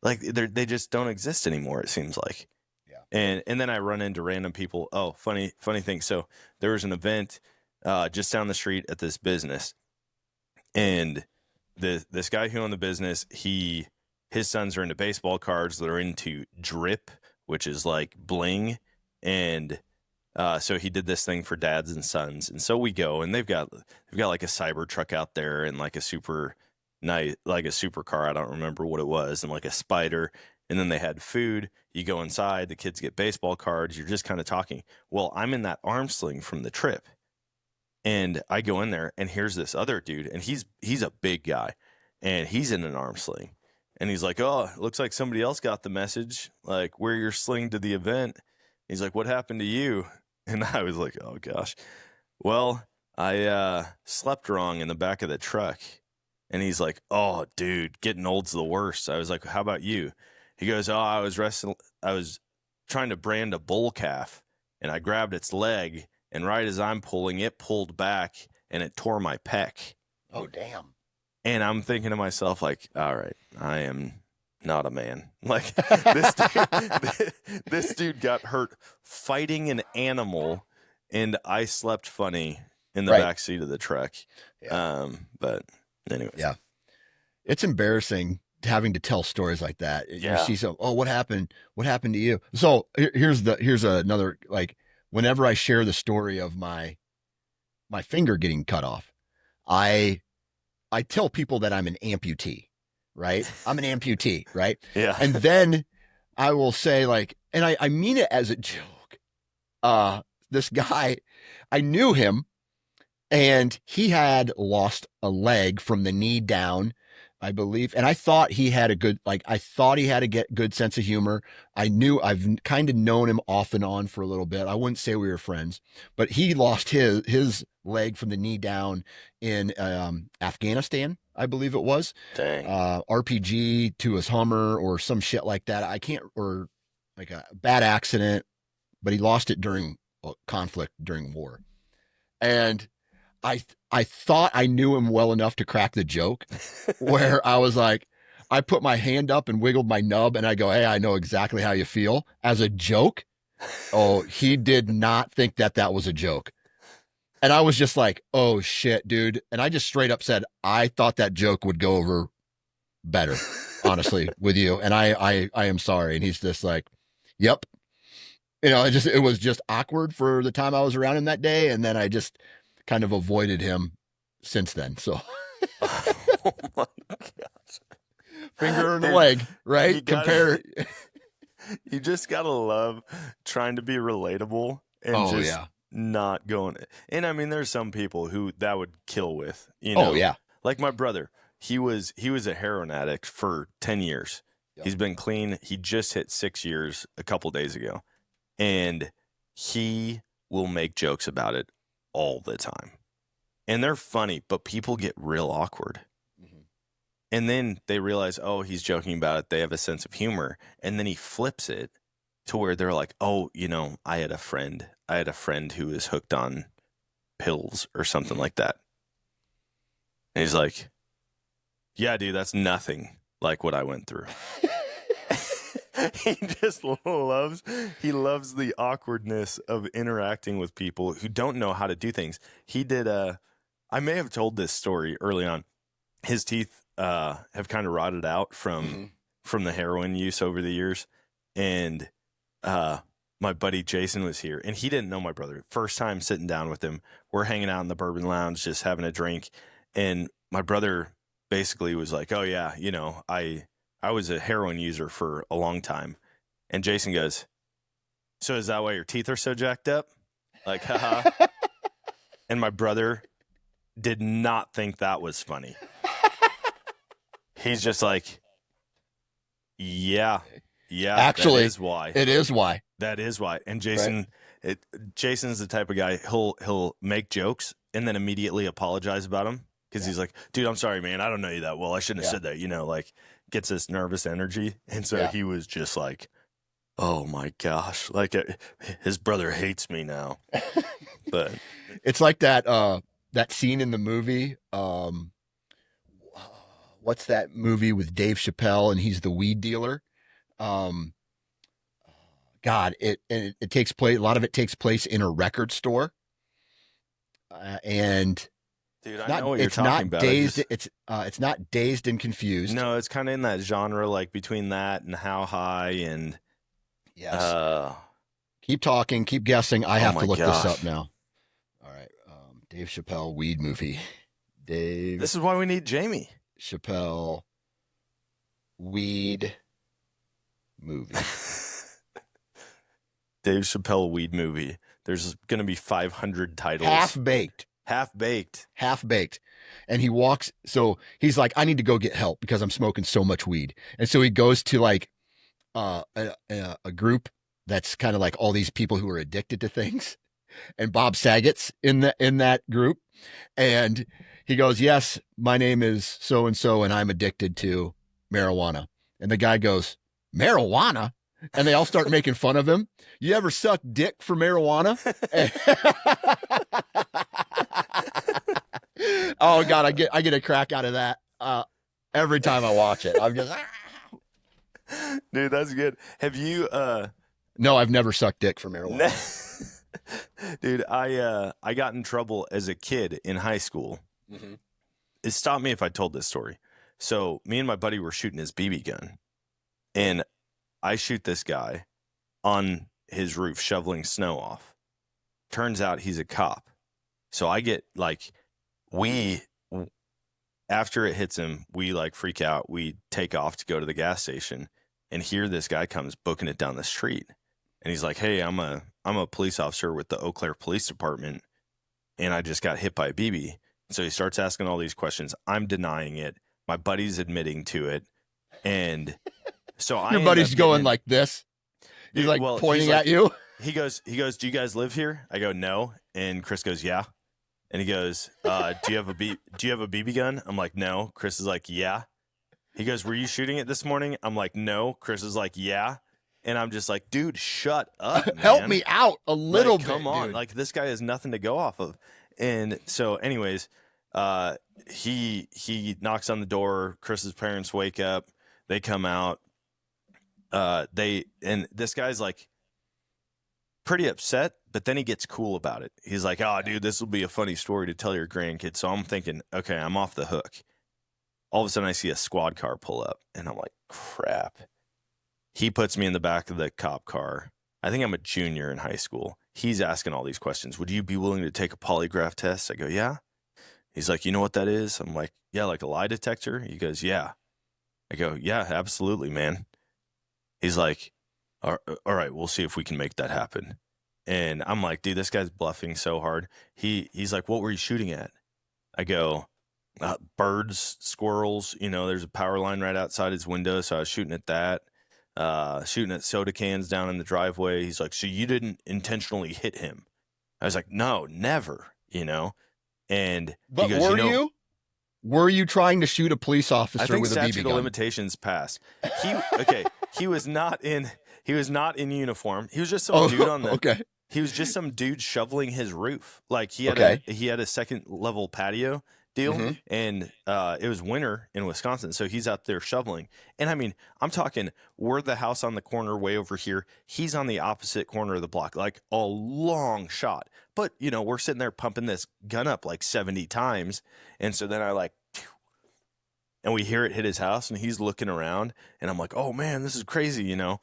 Like they just don't exist anymore, it seems like. Yeah. And then I run into random people. Oh, funny thing. So there was an event just down the street at this business, and this guy who owned the business, his sons are into baseball cards. They're into drip, which is like bling, and so he did this thing for dads and sons, and so we go, and they've got like a cyber truck out there, and like a super nice, like a supercar. I don't remember what it was, and like a spider. And then they had food. You go inside, the kids get baseball cards. You're just kind of talking. Well, I'm in that arm sling from the trip, and I go in there, and here's this other dude, and he's a big guy, and he's in an arm sling, and he's like, "Oh, it looks like somebody else got the message. Like, wear your sling to the event." He's like, "What happened to you?" And I was like, "Oh gosh, well, I slept wrong in the back of the truck." And he's like, "Oh, dude, getting old's the worst." I was like, "How about you?" He goes, "Oh, I was trying to brand a bull calf, and I grabbed its leg, and right as I'm pulling, it pulled back, and it tore my pec." Oh, damn. And I'm thinking to myself, like, all right, I am not a man. Like this dude, this dude got hurt fighting an animal, and I slept funny in the Right. back seat of the truck. Yeah. But anyways, Yeah. It's embarrassing having to tell stories like that. You yeah, see some, oh, what happened? What happened to you? So here's another, like, whenever I share the story of my finger getting cut off, I I tell people that I'm an amputee, right? I'm an amputee, right? yeah, And then I will say, like, and I mean it as a joke. This guy, I knew him, and he had lost a leg from the knee down, I believe. And I thought he had a good, like, I thought he had a good sense of humor. I've kind of known him off and on for a little bit. I wouldn't say we were friends, but he lost his leg from the knee down in Afghanistan, I believe it was. dang, RPG to his Hummer or some shit like that. I can't, or like a bad accident, but he lost it during conflict during war. And I thought I knew him well enough to crack the joke where I was like, I put my hand up and wiggled my nub and I go, "Hey, I know exactly how you feel," as a joke. Oh, he did not think that that was a joke. And I was just like, "Oh shit, dude." And I just straight up said, "I thought that joke would go over better, honestly, with you. And I am sorry." And he's just like, "Yep." It was just awkward for the time I was around him that day. And then I just kind of avoided him since then. So oh my finger god, and a dude, leg, you right? gotta, Compare. you just gotta love trying to be relatable and Oh just yeah. not going. And I mean, there's some people who that would kill with, Oh yeah. like my brother. He was a heroin addict for 10 years. Yep. He's been clean. He just hit 6 years a couple days ago, and he will make jokes about it all the time, and they're funny, but people get real awkward. Mm-hmm. And then they realize, oh, he's joking about it. They have a sense of humor. And then he flips it to where they're like, oh, I had a friend. I had a friend who was hooked on pills or something Mm-hmm. like that. And he's like, yeah, dude, that's nothing like what I went through. he just loves the awkwardness of interacting with people who don't know how to do things. I may have told this story early on. his teeth have kind of rotted out Mm-hmm. from the heroin use over the years, and my buddy Jason was here, and he didn't know my brother. First time sitting down with him, we're hanging out in the bourbon lounge, just having a drink, and my brother basically was like, "Oh yeah, I was a heroin user for a long time," and Jason goes, "So is that why your teeth are so jacked up?" Like, haha. And my brother did not think that was funny. He's just like, yeah, that Actually, is why. it is why. That is why. And Right? Jason's the type of guy, he'll make jokes and then immediately apologize about them because Yeah. he's like, dude, I'm sorry, man. I don't know you that well. I shouldn't have Yeah. said that. Like gets this nervous energy. And so Yeah. he was just like, oh my gosh, like his brother hates me now. But It's like that scene in the movie. What's that movie with Dave Chappelle and he's the weed dealer? Um, God, it takes place. A lot of it takes place in a record store, and dude, I know what you're it's talking not about. I dazed. just It's not dazed and confused. no, it's kind of in that genre, like between that and How High and Yes. uh Keep talking. Keep guessing. I oh have to my look this up gosh. now. All right. Dave Chappelle weed movie. Dave This is why we need Jamie. Chappelle weed movie. Dave Chappelle weed movie. There's going to be 500 titles. Half baked. Half baked. Half baked. And he walks. So he's like, I need to go get help because I'm smoking so much weed. And so he goes to like a group that's kind of like all these people who are addicted to things. And Bob Saget's in that group. And he goes, yes, my name is so and so, and I'm addicted to marijuana. And the guy goes, marijuana? And they all start making fun of him. You ever suck dick for marijuana? Oh God, I get a crack out of that every time I watch it. I'm just Dude, that's good. Have you no, I've never sucked dick for marijuana. Dude, I got in trouble as a kid in high school. Mm-hmm. It stopped me if I told this story. So me and my buddy were shooting his BB gun, and I shoot this guy on his roof shoveling snow off. Turns out he's a cop. So I get like, after it hits him, we like freak out. We take off to go to the gas station, and here this guy comes booking it down the street. And he's like, hey, I'm a police officer with the Eau Claire Police Department, and I just got hit by a BB. So he starts asking all these questions. I'm denying it. My buddy's admitting to it. And so Your buddy's going like this. He's like pointing at you. He goes, do you guys live here? I go, no. And Chris goes, yeah. And he goes, do you have a BB gun? I'm like, no. Chris is like, yeah. He goes, were you shooting it this morning? I'm like, no. Chris is like, yeah. And I'm just like, dude, shut up, man. Help me out a little bit. Come on. Dude. Like, this guy has nothing to go off of. And so anyways, he knocks on the door. Chris's parents wake up. They come out. And this guy's like pretty upset, but then he gets cool about it. He's like, oh, dude, this will be a funny story to tell your grandkids. So I'm thinking, okay, I'm off the hook. All of a sudden I see a squad car pull up, and I'm like, crap. He puts me in the back of the cop car. I think I'm a junior in high school. He's asking all these questions. Would you be willing to take a polygraph test? I go, yeah. He's like, you know what that is? I'm like, yeah, like a lie detector? He goes, yeah. I go, yeah, absolutely, man. He's like, all right, we'll see if we can make that happen. And I'm like, dude, this guy's bluffing so hard. He's like, what were you shooting at? I go, birds, squirrels. There's a power line right outside his window, so I was shooting at that. Shooting at soda cans down in the driveway. He's like, so you didn't intentionally hit him? I was like, no, never, And but he goes, were you trying to shoot a police officer with a BB gun? I think statute of limitations passed. He was not in uniform. He was just some dude on the okay. He was just some dude shoveling his roof. Like he had a second level patio deal, Mm-hmm. and it was winter in Wisconsin, so he's out there shoveling. And I mean, I'm talking, we're the house on the corner way over here. He's on the opposite corner of the block, like a long shot. But we're sitting there pumping this gun up like 70 times, and so then I like and we hear it hit his house, and he's looking around, and I'm like, oh man, this is crazy, you know.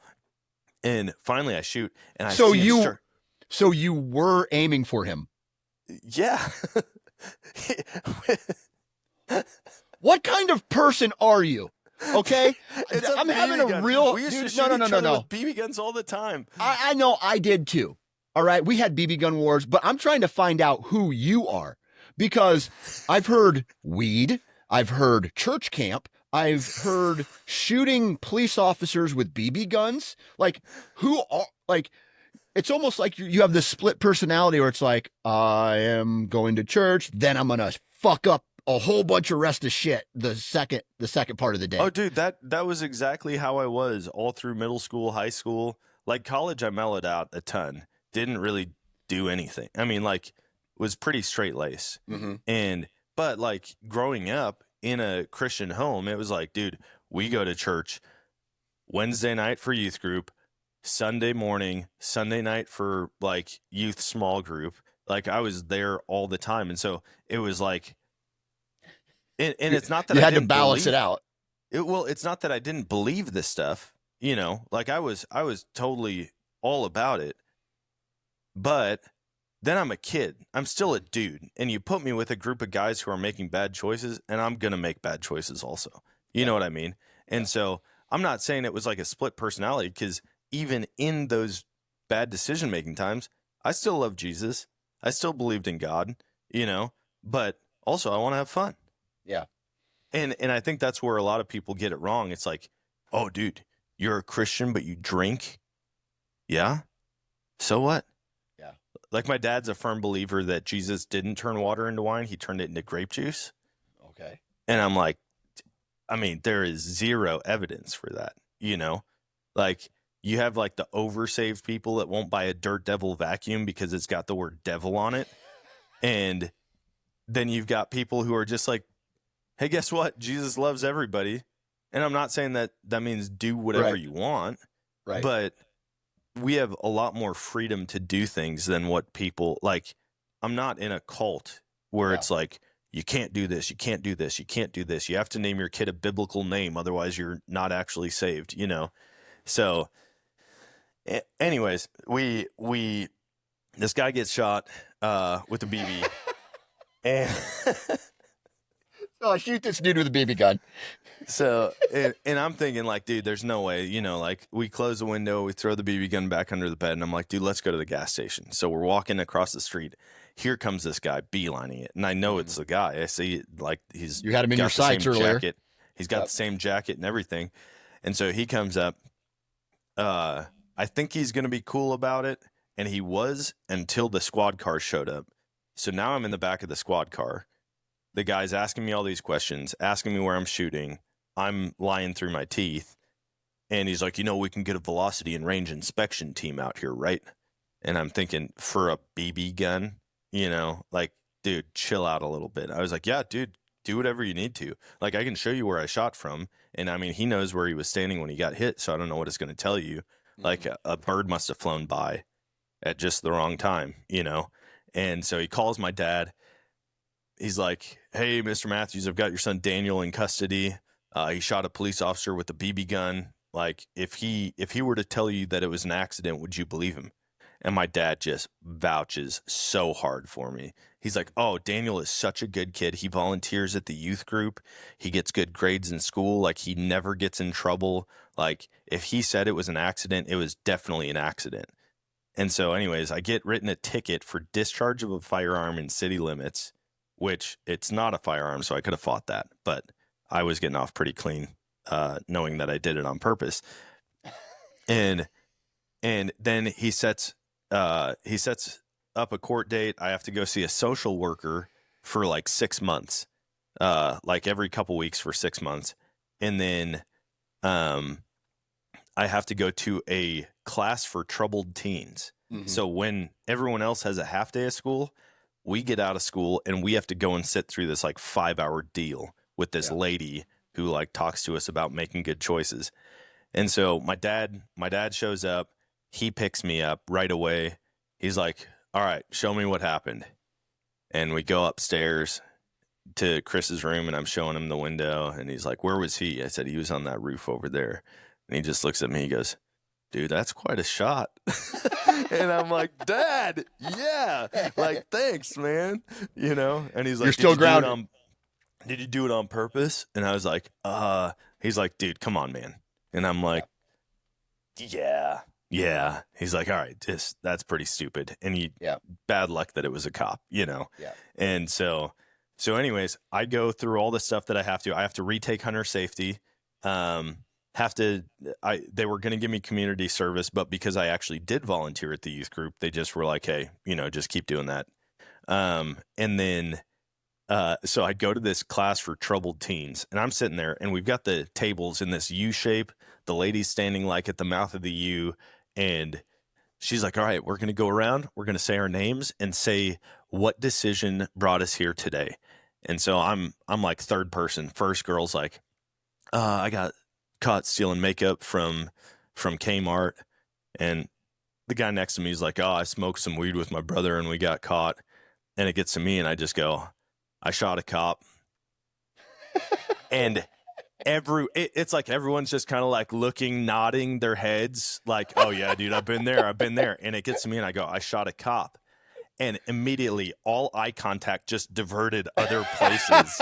And finally, I shoot, and I So see him you, start. so you were aiming for him. Yeah. What kind of person are you? Okay, It's a I'm having a BB gun. real We used to dude. No, shoot no, no, each no, other no. with BB guns all the time. I know I did too. All right, we had BB gun wars, but I'm trying to find out who you are because I've heard weed, I've heard church camp, I've heard shooting police officers with BB guns. Like, who are like? It's almost like you have this split personality where it's like I am going to church, then I'm gonna fuck up a whole bunch of rest of shit the second part of the Oh, day. dude, that was exactly how I was all through middle school, high school. Like college, I mellowed out a ton. Didn't really do anything. I mean, like, was pretty straight lace. Mm-hmm. And but like growing up in a Christian home, it was like, dude, we go to church Wednesday night for youth group, Sunday morning, Sunday night for like youth small group. Like I was there all the time, and so it was like, and it's not that You I had to didn't balance it believe. out. Well, it's not that I didn't believe this stuff, you know, like I was totally all about it. But then I'm a kid. I'm still a dude. And you put me with a group of guys who are making bad choices, and I'm going to make bad choices also. You Yeah. know what I mean? And Yeah. so I'm not saying it was like a split personality because even in those bad decision making times, I still love Jesus. I still believed in God, you know, but also I want to have fun. Yeah. And I think that's where a lot of people get it wrong. It's like, oh, dude, you're a Christian, but you drink. Yeah. So what? Yeah. Like my dad's a firm believer that Jesus didn't turn water into wine. He turned it into grape juice. Okay. And I'm like, I mean, there is zero evidence for that, you know? Like you have like the oversaved people that won't buy a Dirt Devil vacuum because it's got the word devil on it. And then you've got people who are just like, hey, guess what? Jesus loves everybody. And I'm not saying that that means do whatever Right. you want, Right. but we have a lot more freedom to do things than what people like. I'm not in a cult where Yeah. it's like, you can't do this, you can't do this, you can't do this. You have to name your kid a biblical name, otherwise you're not actually saved, you know? So anyways, this guy gets shot with a BB and Oh, shoot this dude with a BB gun. so, and I'm thinking like, dude, there's no way, you know, like we close the window, we throw the BB gun back under the bed, and I'm like, dude, let's go to the gas station. So we're walking across the street. Here comes this guy beelining it, and I know it's the guy. I see like he's You had him in got your the sights same earlier. jacket. He's got Yep. the same jacket and everything, and so he comes up. I think he's gonna be cool about it, and he was until the squad car showed up. So now I'm in the back of the squad car. The guy's asking me all these questions, asking me where I'm shooting. I'm lying through my teeth. And he's like, you know, we can get a velocity and range inspection team out here, right? And I'm thinking, for a BB gun, you know, like, dude, chill out a little bit. I was like, yeah, dude, do whatever you need to. Like, I can show you where I shot from. And I mean, he knows where he was standing when he got hit. So I don't know what it's going to tell you. Like, a bird must have flown by at just the wrong time, you know? And so he calls my dad. He's like, hey, Mr. Matthews, I've got your son Daniel in custody. He shot a police officer with a BB gun. Like, if he were to tell you that it was an accident, would you believe him? And my dad just vouches so hard for me. He's like, oh, Daniel is such a good kid. He volunteers at the youth group. He gets good grades in school. Like, he never gets in trouble. Like, if he said it was an accident, it was definitely an accident. And so, anyways, I get written a ticket for discharge of a firearm in city limits, which it's not a firearm, so I could have fought that. But I was getting off pretty clean, knowing that I did it on purpose. And then he sets up a court date. I have to go see a social worker for like 6 months, like every couple weeks for 6 months. And then I have to go to a class for troubled teens. Mhm. So when everyone else has a half day of school, we get out of school and we have to go and sit through this like 5-hour deal with this lady who like talks to us about making good choices. And so my dad shows up. He picks me up right away. He's like, all right, show me what happened. And we go upstairs to Chris's room and I'm showing him the window and he's like, "Where was he?" I said, "He was on that roof over there." And he just looks at me, he goes, "Dude, that's quite a shot." And I'm like, "Dad, yeah, like thanks, man." And he's You're like, still grounded. did you do it on purpose?" And I was like, he's like, "Dude, come on, man." And I'm like, Yeah. "Yeah, yeah." He's like, "All right, that's pretty stupid." And Yeah. bad luck that it was a cop. Yeah. And so anyways, I go through all the stuff that I have to. I have to retake hunter safety. Um, have to. They were going to give me community service, but because I actually did volunteer at the youth group, they just were like, "Hey, just keep doing that." And then so I go to this class for troubled teens, and I'm sitting there, and we've got the tables in this U shape. The lady's standing like at the mouth of the U, and she's like, "All right, we're going to go around. We're going to say our names and say what decision brought us here today." And so I'm like third person. First girl's like, "I got caught stealing makeup from Kmart," and the guy next to me is like, "Oh, I smoked some weed with my brother and we got caught." And it gets to me, and I just go, "I shot a cop." And it's like everyone's just kind of like looking, nodding their heads, like, "Oh yeah, dude, I've been there, I've been there." And it gets to me, and I go, "I shot a cop." And immediately, all eye contact just diverted other places.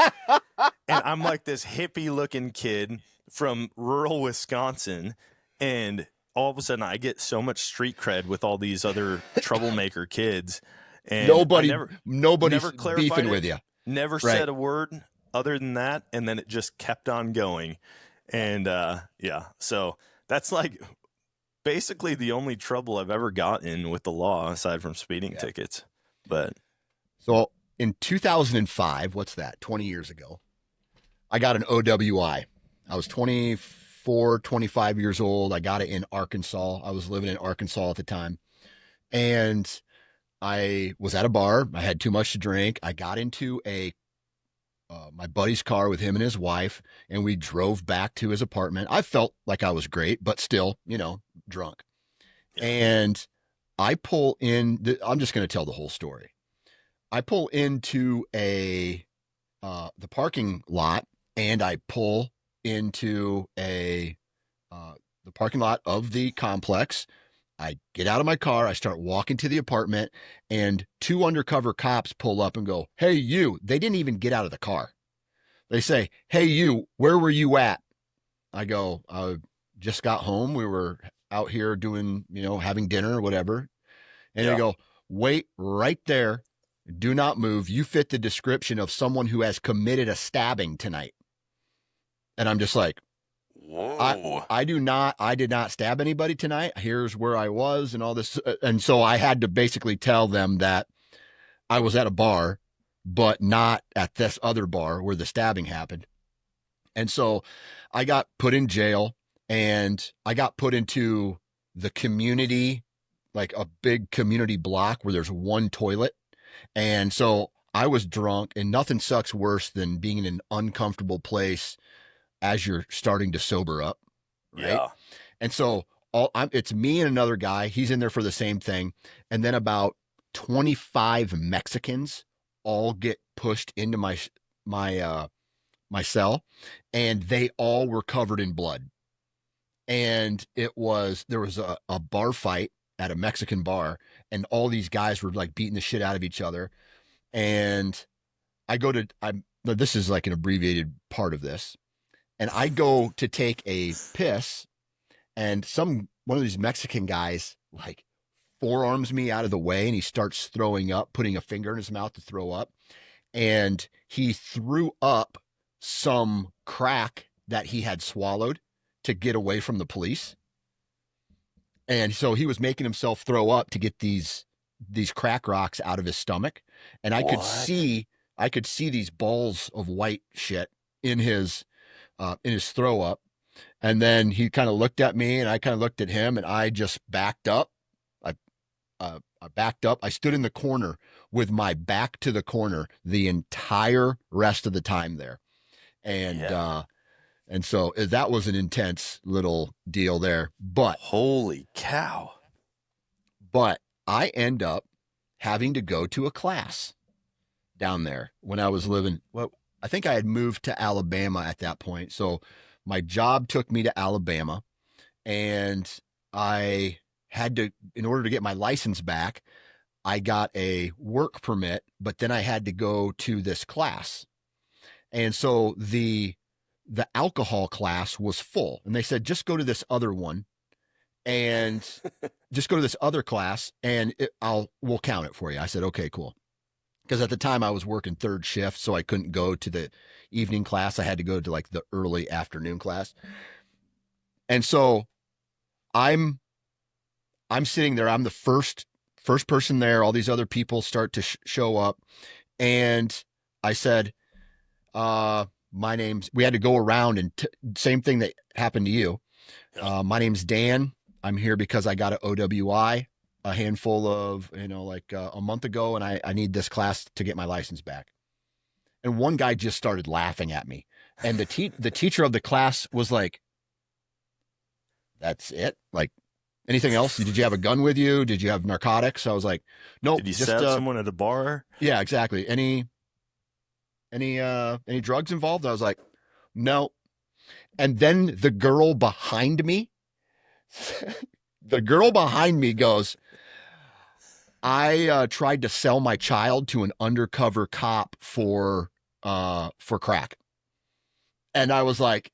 And I'm like this hippie-looking kid from rural Wisconsin, and all of a sudden, I get so much street cred with all these other troublemaker kids, and I Nobody's never clarified beefing it, with you. never Right. said a word other than that, and then it just kept on going. And yeah, so that's like basically the only trouble I've ever gotten with the law aside from speeding Yeah. tickets. But So in 2005, what's that? 20 years ago, I got an OWI. I was 24, 25 years old. I got it in Arkansas. I was living in Arkansas at the time. And I was at a bar. I had too much to drink. I got into my buddy's car with him and his wife, and we drove back to his apartment. I felt like I was great, but still, drunk. yeah, And I pull in. I'm just going to tell the whole story. I pull into the parking lot, and I pull into the parking lot of the complex. I get out of my car, I start walking to the apartment, and two undercover cops pull up and go, "Hey, you." They didn't even get out of the car. They say, "Hey, you, where were you at?" I go, "I just got home. We were out here doing, having dinner or whatever." And they yeah. go, "Wait right there. Do not move. You fit the description of someone who has committed a stabbing tonight." And I'm just like, I Whoa. I did not stab anybody tonight. Here's where I was and all this. And so I had to basically tell them that I was at a bar, but not at this other bar where the stabbing happened. And so I got put in jail, and I got put into the community, like a big community block where there's one toilet. And so I was drunk, and nothing sucks worse than being in an uncomfortable place as you're starting to sober up, right? Yeah. And so it's me and another guy. He's in there for the same thing. And then about 25 Mexicans all get pushed into my my cell, and they all were covered in blood. And there was a bar fight at a Mexican bar, and all these guys were like beating the shit out of each other. And this is like an abbreviated part of this. And I go to take a piss, and one of these Mexican guys like forearms me out of the way, and he starts throwing up, putting a finger in his mouth to throw up. And he threw up some crack that he had swallowed to get away from the police. And so he was making himself throw up to get these crack rocks out of his stomach. And What? I could see these balls of white shit in his throw up. And then he kind of looked at me, and I kind of looked at him, and I just backed up. I I backed up. I stood in the corner with my back to the corner the entire rest of the time there. And Yeah. and so that was an intense little deal there. Holy cow. But I end up having to go to a class down there when I was living. Well, I think I had moved to Alabama at that point. So my job took me to Alabama, and I had to, in order to get my license back, I got a work permit, but then I had to go to this class. And so the alcohol class was full. And they said, just go to this other one and just go to this other class and we'll count it for you. I said, okay, cool. Because at the time I was working third shift, so I couldn't go to the evening class. I had to go to like the early afternoon class. And so I'm I'm sitting there. I'm the first person there. All these other people start to show up, and I said, "My name's." We had to go around and same thing that happened to you. My name's Dan. I'm here because I got an OWI a handful of like a month ago, and I need this class to get my license back. And one guy just started laughing at me, and the teacher of the class was like, "That's it? Like." Anything else? Did you have a gun with you? Did you have narcotics? I was like, nope. Did you Just stab someone at a bar? yeah, exactly. Any drugs involved? I was like, no. And then the girl behind me goes, I tried to sell my child to an undercover cop for crack. And I was like,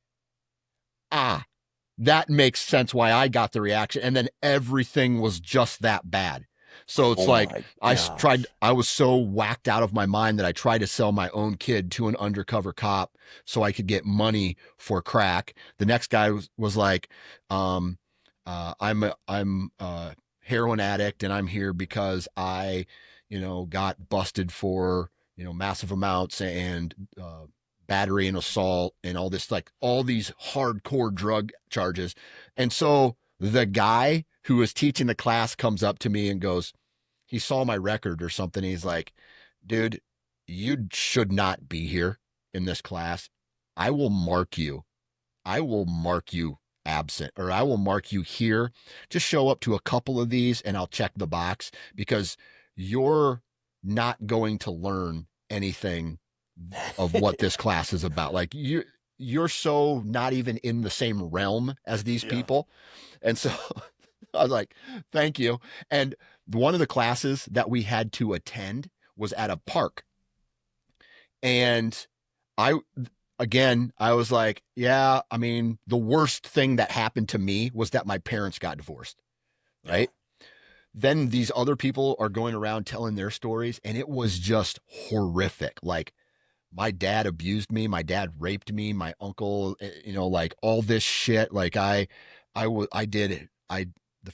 that makes sense why I got the reaction. And then everything was just that bad. So it's like I was so whacked out of my mind that I tried to sell my own kid to an undercover cop so I could get money for crack. The next guy was like, I'm a heroin addict and I'm here because I, got busted for, massive amounts and, battery and assault and all this, like all these hardcore drug charges. And so the guy who was teaching the class comes up to me and goes, he saw my record or something. He's like, dude, you should not be here in this class. I will mark you. I will mark you absent, or I will mark you here. Just show up to a couple of these and I'll check the box because you're not going to learn anything of what this class is about. Like you're so not even in the same realm as these people. And so I was like, thank you. And one of the classes that we had to attend was at a park. And I was like, yeah, I mean, the worst thing that happened to me was that my parents got divorced. Right. Then these other people are going around telling their stories, and it was just horrific. Like, my dad abused me. My dad raped me. My uncle, like all this shit. Like the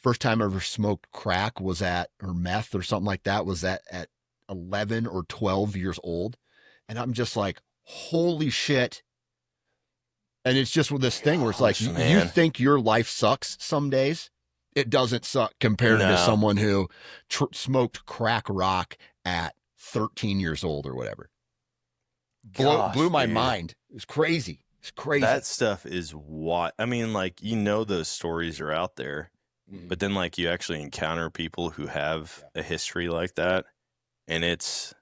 first time I ever smoked crack or meth or something like that was at 11 or 12 years old. And I'm just like, holy shit. And it's just with this thing where it's like, you think your life sucks some days. It doesn't suck compared to someone who smoked crack rock at 13 years old or whatever. Blew my mind. It was crazy. It's crazy. That stuff is what I mean. Like, those stories are out there, but then like you actually encounter people who have a history like that, and it's,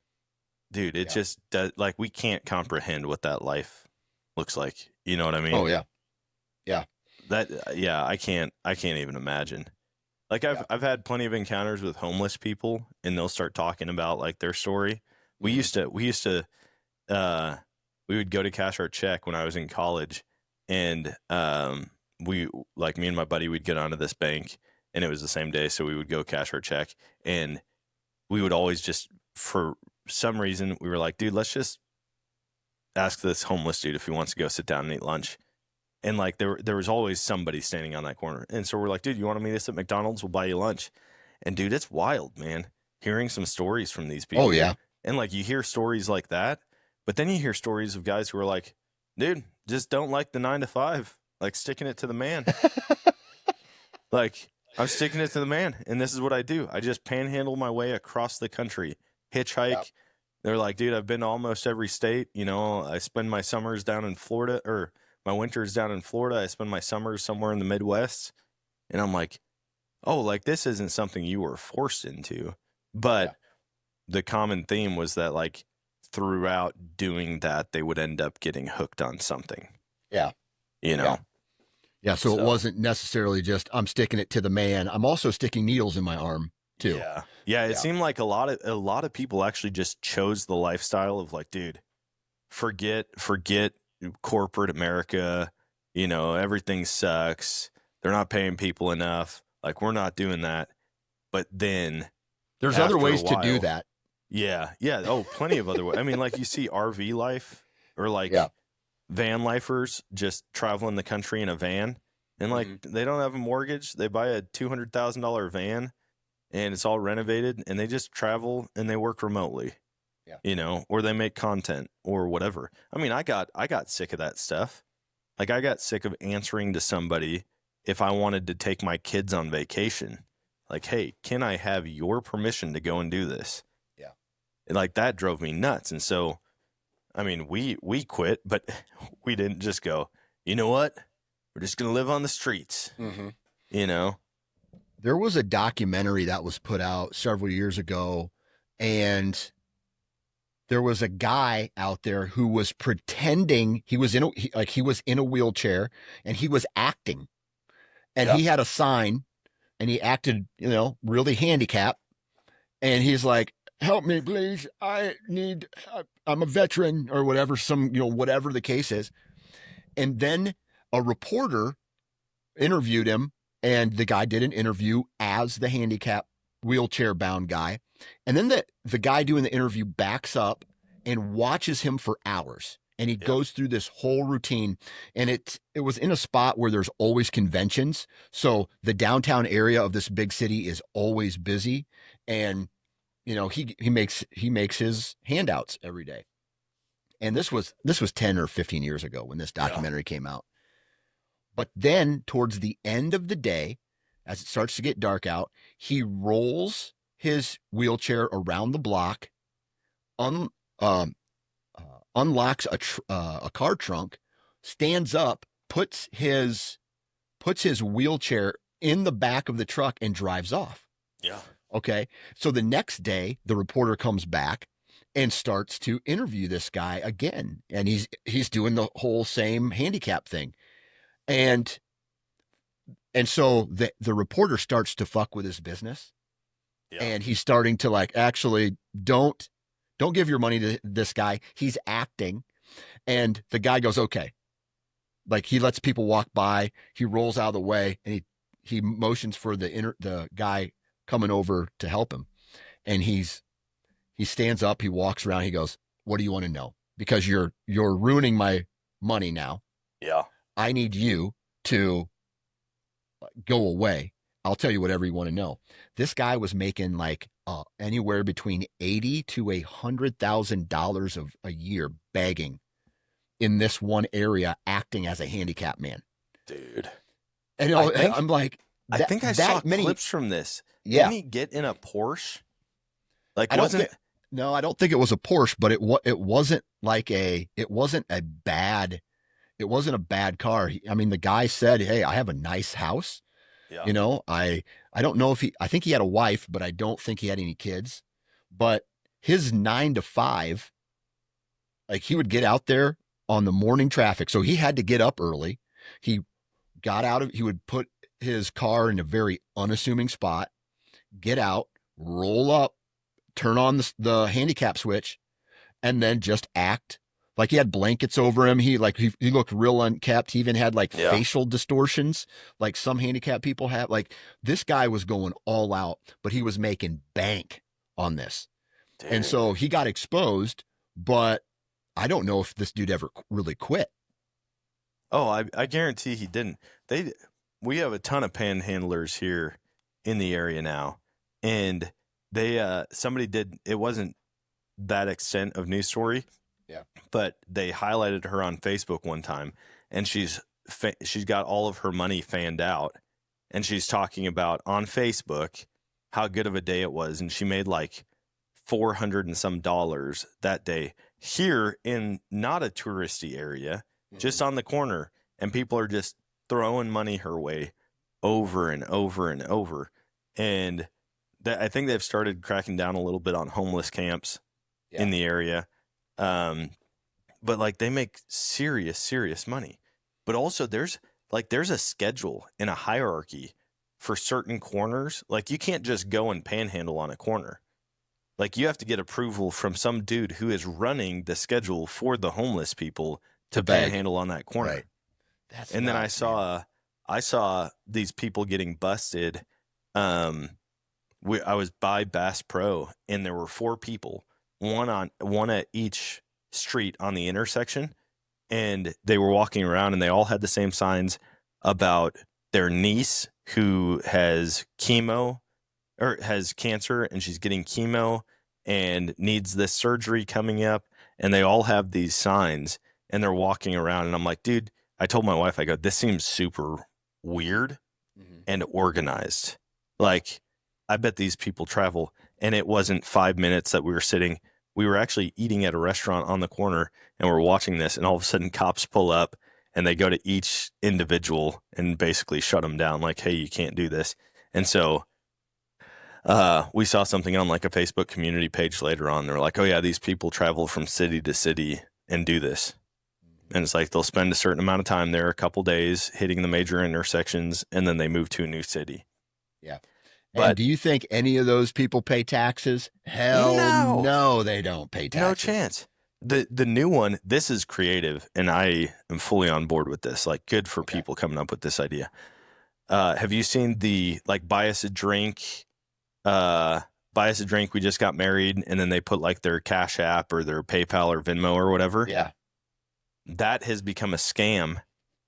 dude, it just does, like, we can't comprehend what that life looks like. You know what I mean? Oh yeah, yeah. I can't even imagine. Like I've had plenty of encounters with homeless people, and they'll start talking about like their story. We used to we would go to cash our check when I was in college, and me and my buddy would get onto this bank, and it was the same day, so we would go cash our check, and we would always just, for some reason, we were like, dude, let's just ask this homeless dude if he wants to go sit down and eat lunch. And like there was always somebody standing on that corner, and so we're like, dude, you want to meet us at McDonald's? We'll buy you lunch. And dude, it's wild, man, hearing some stories from these people. Oh yeah. And like you hear stories like that. But then you hear stories of guys who are like, dude, just don't like the 9 to 5, like sticking it to the man. Like, I'm sticking it to the man, and this is what I do. I just panhandle my way across the country, hitchhike. Yep. They're like, dude, I've been to almost every state. I spend my summers down in Florida, or my winters down in Florida. I spend my summers somewhere in the Midwest. And I'm like, oh, like, this isn't something you were forced into. But the common theme was that, like, throughout doing that, they would end up getting hooked on something. Yeah. You know? Yeah. Yeah. So it wasn't necessarily just I'm sticking it to the man. I'm also sticking needles in my arm too. Yeah. Yeah. It seemed like a lot of people actually just chose the lifestyle of like, dude, forget corporate America. You know, everything sucks. They're not paying people enough. Like, we're not doing that. But then There's other after a ways to do while, that. yeah. Oh, plenty of other ways. I mean, like you see RV life or like Yeah. van lifers just traveling the country in a van, and like they don't have a mortgage. They buy a $200,000 van and it's all renovated, and they just travel and they work remotely. Yeah. You know, or they make content or whatever. I mean, I got sick of that stuff. Like, I got sick of answering to somebody if I wanted to take my kids on vacation. Like, hey, can I have your permission to go and do this? Yeah. And like, that drove me nuts. And so, I mean, we quit, but we didn't just go, you know what? We're just going to live on the streets, you know? There was a documentary that was put out several years ago, and there was a guy out there who was pretending he was in a wheelchair, and he was acting, and he had a sign, and he acted, really handicapped, and he's like, "Help me, please! I'm a veteran," or whatever, whatever the case is. And then a reporter interviewed him, and the guy did an interview as the handicapped wheelchair bound guy. And then the guy doing the interview backs up and watches him for hours. And he goes through this whole routine. And it was in a spot where there's always conventions. So the downtown area of this big city is always busy. And, he makes his handouts every day. And this was 10 or 15 years ago when this documentary came out. But then towards the end of the day, as it starts to get dark out, he rolls his wheelchair around the block, unlocks a car trunk, stands up, puts his wheelchair in the back of the truck, and drives off. Yeah. Okay. So the next day, the reporter comes back and starts to interview this guy again, and he's doing the whole same handicap thing. And so the reporter starts to fuck with his business, and he's starting to like, actually, don't give your money to this guy. He's acting. And the guy goes, okay. Like, he lets people walk by. He rolls out of the way, and he motions for the guy coming over to help him. And he stands up. He walks around. He goes, "What do you want to know? Because you're ruining my money now. Yeah. I need you to go away. I'll tell you whatever you want to know." This guy was making like anywhere between $80,000 to $100,000 of a year begging in this one area, acting as a handicapped man. Dude. And I'm like, I think I saw clips from this. Yeah. Didn't he get in a Porsche? Like, I don't think it was a Porsche, but it wasn't a bad car. I mean, the guy said, "Hey, I have a nice house." Yeah. I don't know if I think he had a wife, but I don't think he had any kids. But his 9 to 5, like, he would get out there on the morning traffic. So he had to get up early. He would put his car in a very unassuming spot, get out, roll up, turn on the handicap switch, and then just act. Like, he had blankets over him. He looked real unkempt. He even had facial distortions, like some handicapped people have. Like, this guy was going all out, but he was making bank on this. Dude. And so he got exposed, but I don't know if this dude ever really quit. Oh, I guarantee he didn't. We have a ton of panhandlers here in the area now, and somebody did. It wasn't that extent of news story. Yeah. But they highlighted her on Facebook one time, and she's got all of her money fanned out, and she's talking about on Facebook how good of a day it was, and she made like $400 and some that day here in not a touristy area, just on the corner, and people are just throwing money her way over and over and over. And I think they've started cracking down a little bit on homeless camps in the area. Um, but like they make serious money. But also there's a schedule and a hierarchy for certain corners. Like you can't just go and panhandle on a corner. Like you have to get approval from some dude who is running the schedule for the homeless people To to beg. panhandle on that Right. corner. That's And then nuts, man. I saw these people getting busted. Um, I was by Bass Pro, and there were four people, one at each street on the intersection, and they were walking around, and they all had the same signs about their niece who has chemo or has cancer, and she's getting chemo and needs this surgery coming up, and they all have these signs, and they're walking around, and I'm like, dude, I told my wife, I go, this seems super weird Mhm. and organized. Like, I bet these people travel. And it wasn't 5 minutes that we were sitting. We were actually eating at a restaurant on the corner and we're watching this. And all of a sudden, cops pull up and they go to each individual and basically shut them down. Like, hey, you can't do this. And so we saw something on like a Facebook community page later on. They're like, oh, yeah, these people travel from city to city and do this. Mhm. And it's like they'll spend a certain amount of time there, a couple days hitting the major intersections, and then they move to a new city. Yeah. And But do you think any of those people pay taxes? Hell no, no, they don't pay no taxes. chance. The new one, this is creative, and I am fully on board with this. Like, good for Okay. people coming up with this idea. Have you seen the like buy us a drink? Buy us a drink. We just got married, and then they put like their Cash App or their PayPal or Venmo or whatever. Yeah. That has become a scam,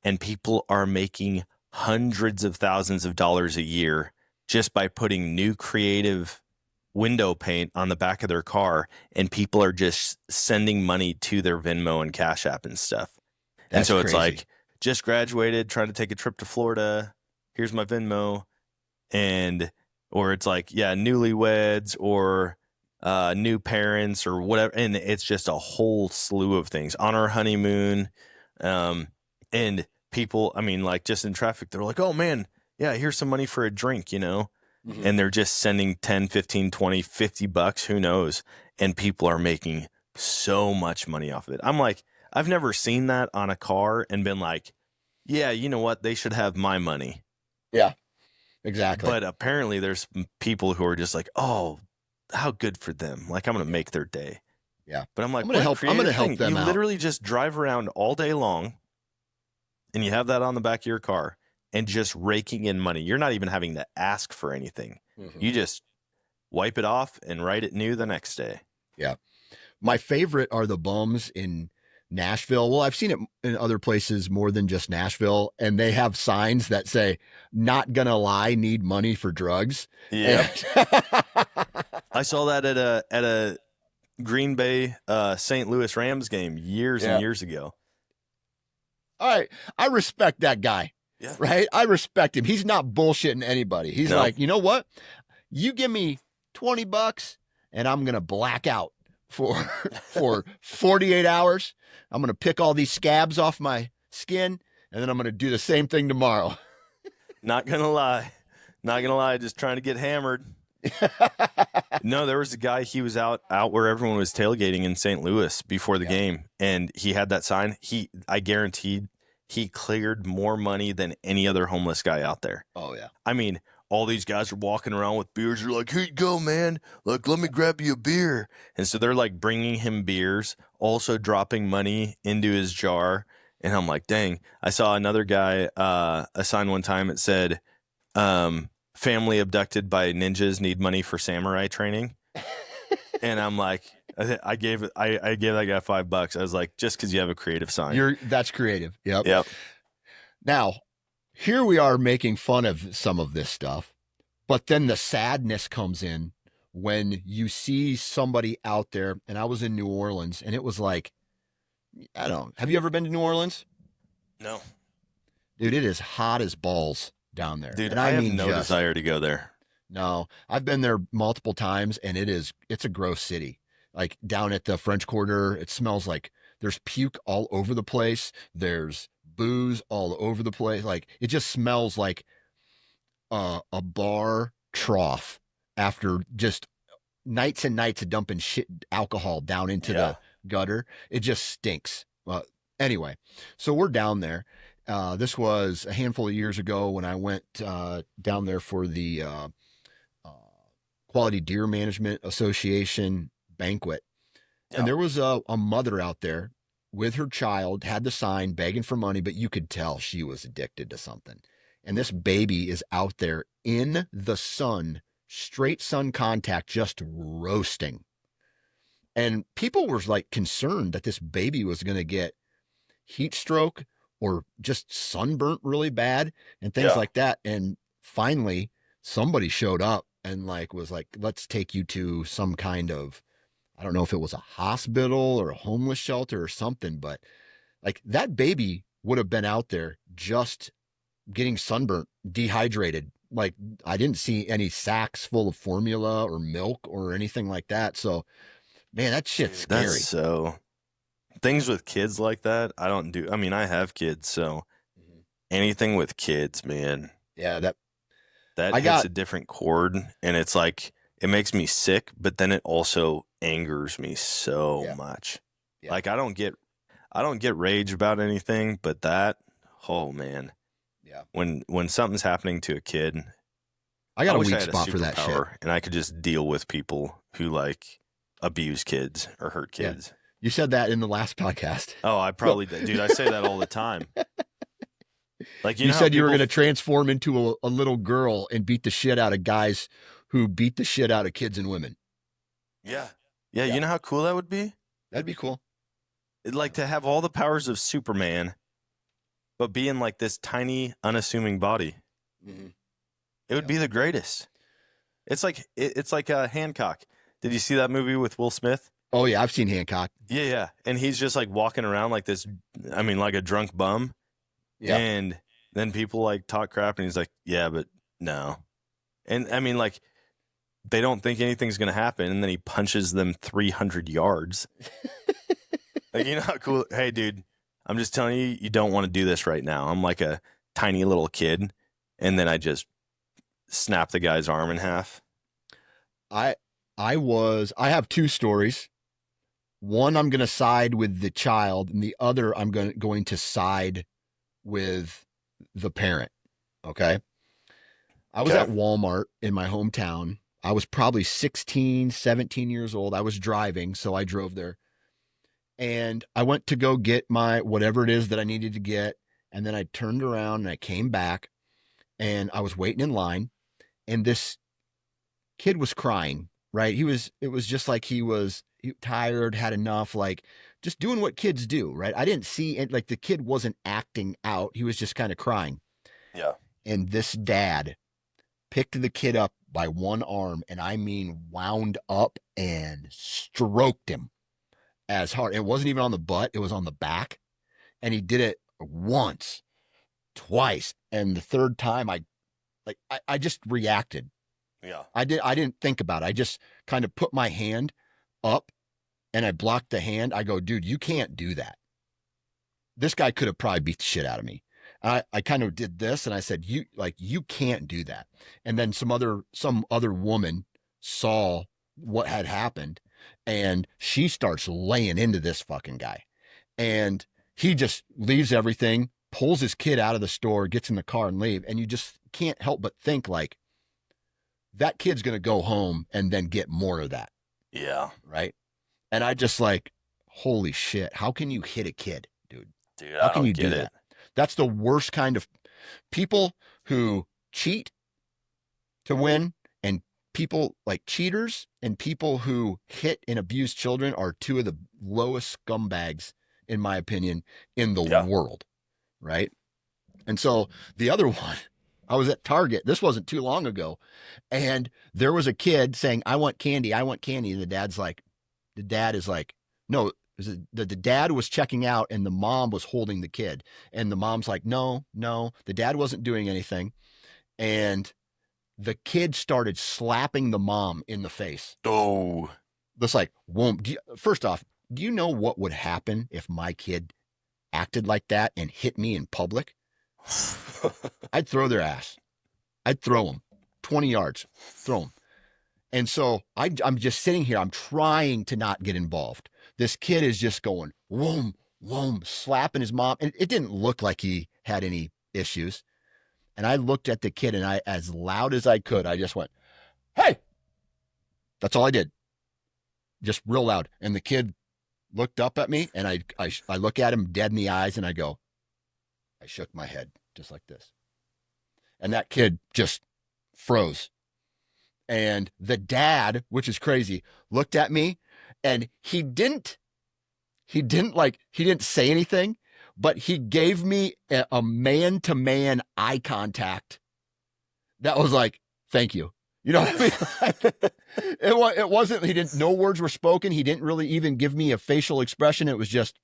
and people are making hundreds of thousands of dollars a year just by putting new creative window paint on the back of their car, and people are just sending money to their Venmo and Cash App and stuff. And That's so it's crazy. like, just graduated, trying to take a trip to Florida. Here's my Venmo. And, or it's like, yeah, newlyweds or new parents or whatever. And it's just a whole slew of things on our honeymoon. Um, and people, I mean, like just in traffic, they're like, oh man, yeah, here's some money for a drink, you know? Mhm. And they're just sending 10, 15, 20, $50, who knows? And people are making so much money off of it. I'm like, I've never seen that on a car and been like, yeah, you know what? They should have my money. Yeah, exactly. But apparently there's people who are just like, oh, how good for them. Like, I'm going to make their day. Yeah. But I'm I'm like, gonna what a help. I'm gonna creative help thing. them You out. literally just drive around all day long and you have that on the back of your car and just raking in money. You're not even having to ask for anything. Mhm. You just wipe it off and write it new the next day. Yeah. My favorite are the bums in Nashville. Well, I've seen it in other places more than just Nashville, and they have signs that say, "Not gonna lie, need money for drugs." And Yep. I saw that at a Green Bay St. Louis Rams game years and yeah. years ago. All right. I respect that guy, Yeah. right? I respect him. He's not bullshitting anybody. He's No. like, you know what? You give me $20 and I'm gonna black out for for 48 hours. I'm gonna pick all these scabs off my skin, and then I'm gonna do the same thing tomorrow. Not gonna lie. Not gonna lie, just trying to get hammered. No, there was a guy, he was out where everyone was tailgating in St. Louis before the Yeah. game, and he had that sign. I guaranteed he cleared more money than any other homeless guy out there. Oh yeah. I mean, all these guys are walking around with beers. They're like, here you go, man. Like, let me grab you a beer. And so they're like bringing him beers, also dropping money into his jar. And I'm like, dang. I saw another guy, a sign one time. It said, family abducted by ninjas need money for samurai training. And I'm like, I gave that guy $5. I was like, just because you have a creative sign. That's creative. Yep. Yep. Now, here we are making fun of some of this stuff, but then the sadness comes in when you see somebody out there. And I was in New Orleans, and it was like, I don't know. Have you ever been to New Orleans? No. Dude, it is hot as balls down there. Dude, And I I have mean, no desire to go there. no, I've been there multiple times, and it's a gross city. Like down at the French Quarter, it smells like there's puke all over the place. There's booze all over the place. Like it just smells like a bar trough after just nights and nights of dumping shit alcohol down into Yeah. gutter. It just stinks. Anyway, so we're down there. This was a handful of years ago when I went down there for the uh, Quality Deer Management Association banquet. And Yeah. there was a mother out there with her child, had the sign begging for money, but you could tell she was addicted to something. And this baby is out there in the sun, straight sun contact, just roasting. And people were like concerned that this baby was going to get heat stroke or just sunburnt really bad and things Yeah. like that. And finally, somebody showed up and like was like, let's take you to some kind of, I don't know if it was a hospital or a homeless shelter or something, but like that baby would have been out there just getting sunburnt, dehydrated. Like I didn't see any sacks full of formula or milk or anything like that. So, man, that shit's Dude, that's scary. so things with kids like that. I don't do. I mean, I have kids, so anything with kids, man, Yeah, that that I hits got. a different chord, and it's like it makes me sick, but then it also angers me so Yeah, much. yeah, Like I don't get rage about anything, but that, oh man, yeah. when something's happening to a kid, I I got a wish I weak had a spot for that shit. superpower and I could just deal with people who like abuse kids or hurt Yeah. kids. You said that in the last podcast. Oh, I So probably did. Dude, I say that all the time. Like, you you know how said you were people, going to transform into a little girl and beat the shit out of guys who beat the shit out of kids and women. yeah. Yeah, Yeah, you know how cool that would be? that'd be cool. Like to have all the powers of Superman, but be in like this tiny, unassuming body. Mm-hmm. It would Yep. be the greatest. It's like Hancock. Did you see that movie with Will Smith? Oh yeah, I've seen Hancock. Yeah, yeah. And he's just like walking around like this, I mean, like a drunk bum. Yep. And then people like talk crap and he's like, yeah, but no. And I mean, like, they don't think anything's going to happen. And then he punches them 300 yards. Like, you know how cool? Hey, dude, I'm just telling you, you don't want to do this right now. I'm like a tiny little kid. And then I just snap the guy's arm in half. I I have two stories. One I'm going to side with the child, and the other I'm going to side with the parent. Okay. I was Okay. at Walmart in my hometown. I was probably 16, 17 years old. I was driving, so I drove there. And I went to go get my whatever it is that I needed to get. And then I turned around and I came back and I was waiting in line. And this kid was crying, right? It was just like he was tired, had enough, like just doing what kids do, right? I didn't see it, like the kid wasn't acting out. He was just kind of crying. Yeah. And this dad picked the kid up by one arm, and I mean wound up and stroked him as hard. It wasn't even on the butt, it was on the back. And he did it once, twice, and the third time I just reacted. Yeah. I didn't think about it. I just kind of put my hand up and I blocked the hand. I go, dude, you can't do that. This guy could have probably beat the shit out of me. I kind of did this and I said, you can't do that. And then some other woman saw what had happened and she starts laying into this fucking guy. And he just leaves everything, pulls his kid out of the store, gets in the car and leave. And you just can't help but think like that kid's going to go home and then get more of that. Yeah. Right. And I just like, holy shit. How can you hit a kid, dude? Dude, How I can don't you do get it. that? That's the worst kind of people who cheat to win, and people like cheaters and people who hit and abuse children are two of the lowest scumbags, in my opinion, in the Yeah. world. Right. And so the other one, I was at Target. This wasn't too long ago. And there was a kid saying, I want candy. I want candy. And the dad is like, no, the dad was checking out and the mom was holding the kid. And the mom's like, no, no, the dad wasn't doing anything. And the kid started slapping the mom in the face. Oh. That's like, won't. First off, do you know what would happen if my kid acted like that and hit me in public? I'd throw their ass. I'd throw them 20 yards, throw them. And so I'm just sitting here. I'm trying to not get involved. this kid is just going, whoom, whoom, slapping his mom. And it didn't look like he had any issues. And I looked at the kid and as loud as I could, I just went, hey, that's all I did. Just real loud. And the kid looked up at me and I look at him dead in the eyes and I go, I shook my head just like this. And that kid just froze. And the dad, which is crazy, looked at me and he didn't say anything, but he gave me a man-to-man eye contact. That was like, thank you. You know what I mean? It wasn't, no words were spoken. He didn't really even give me a facial expression. It was just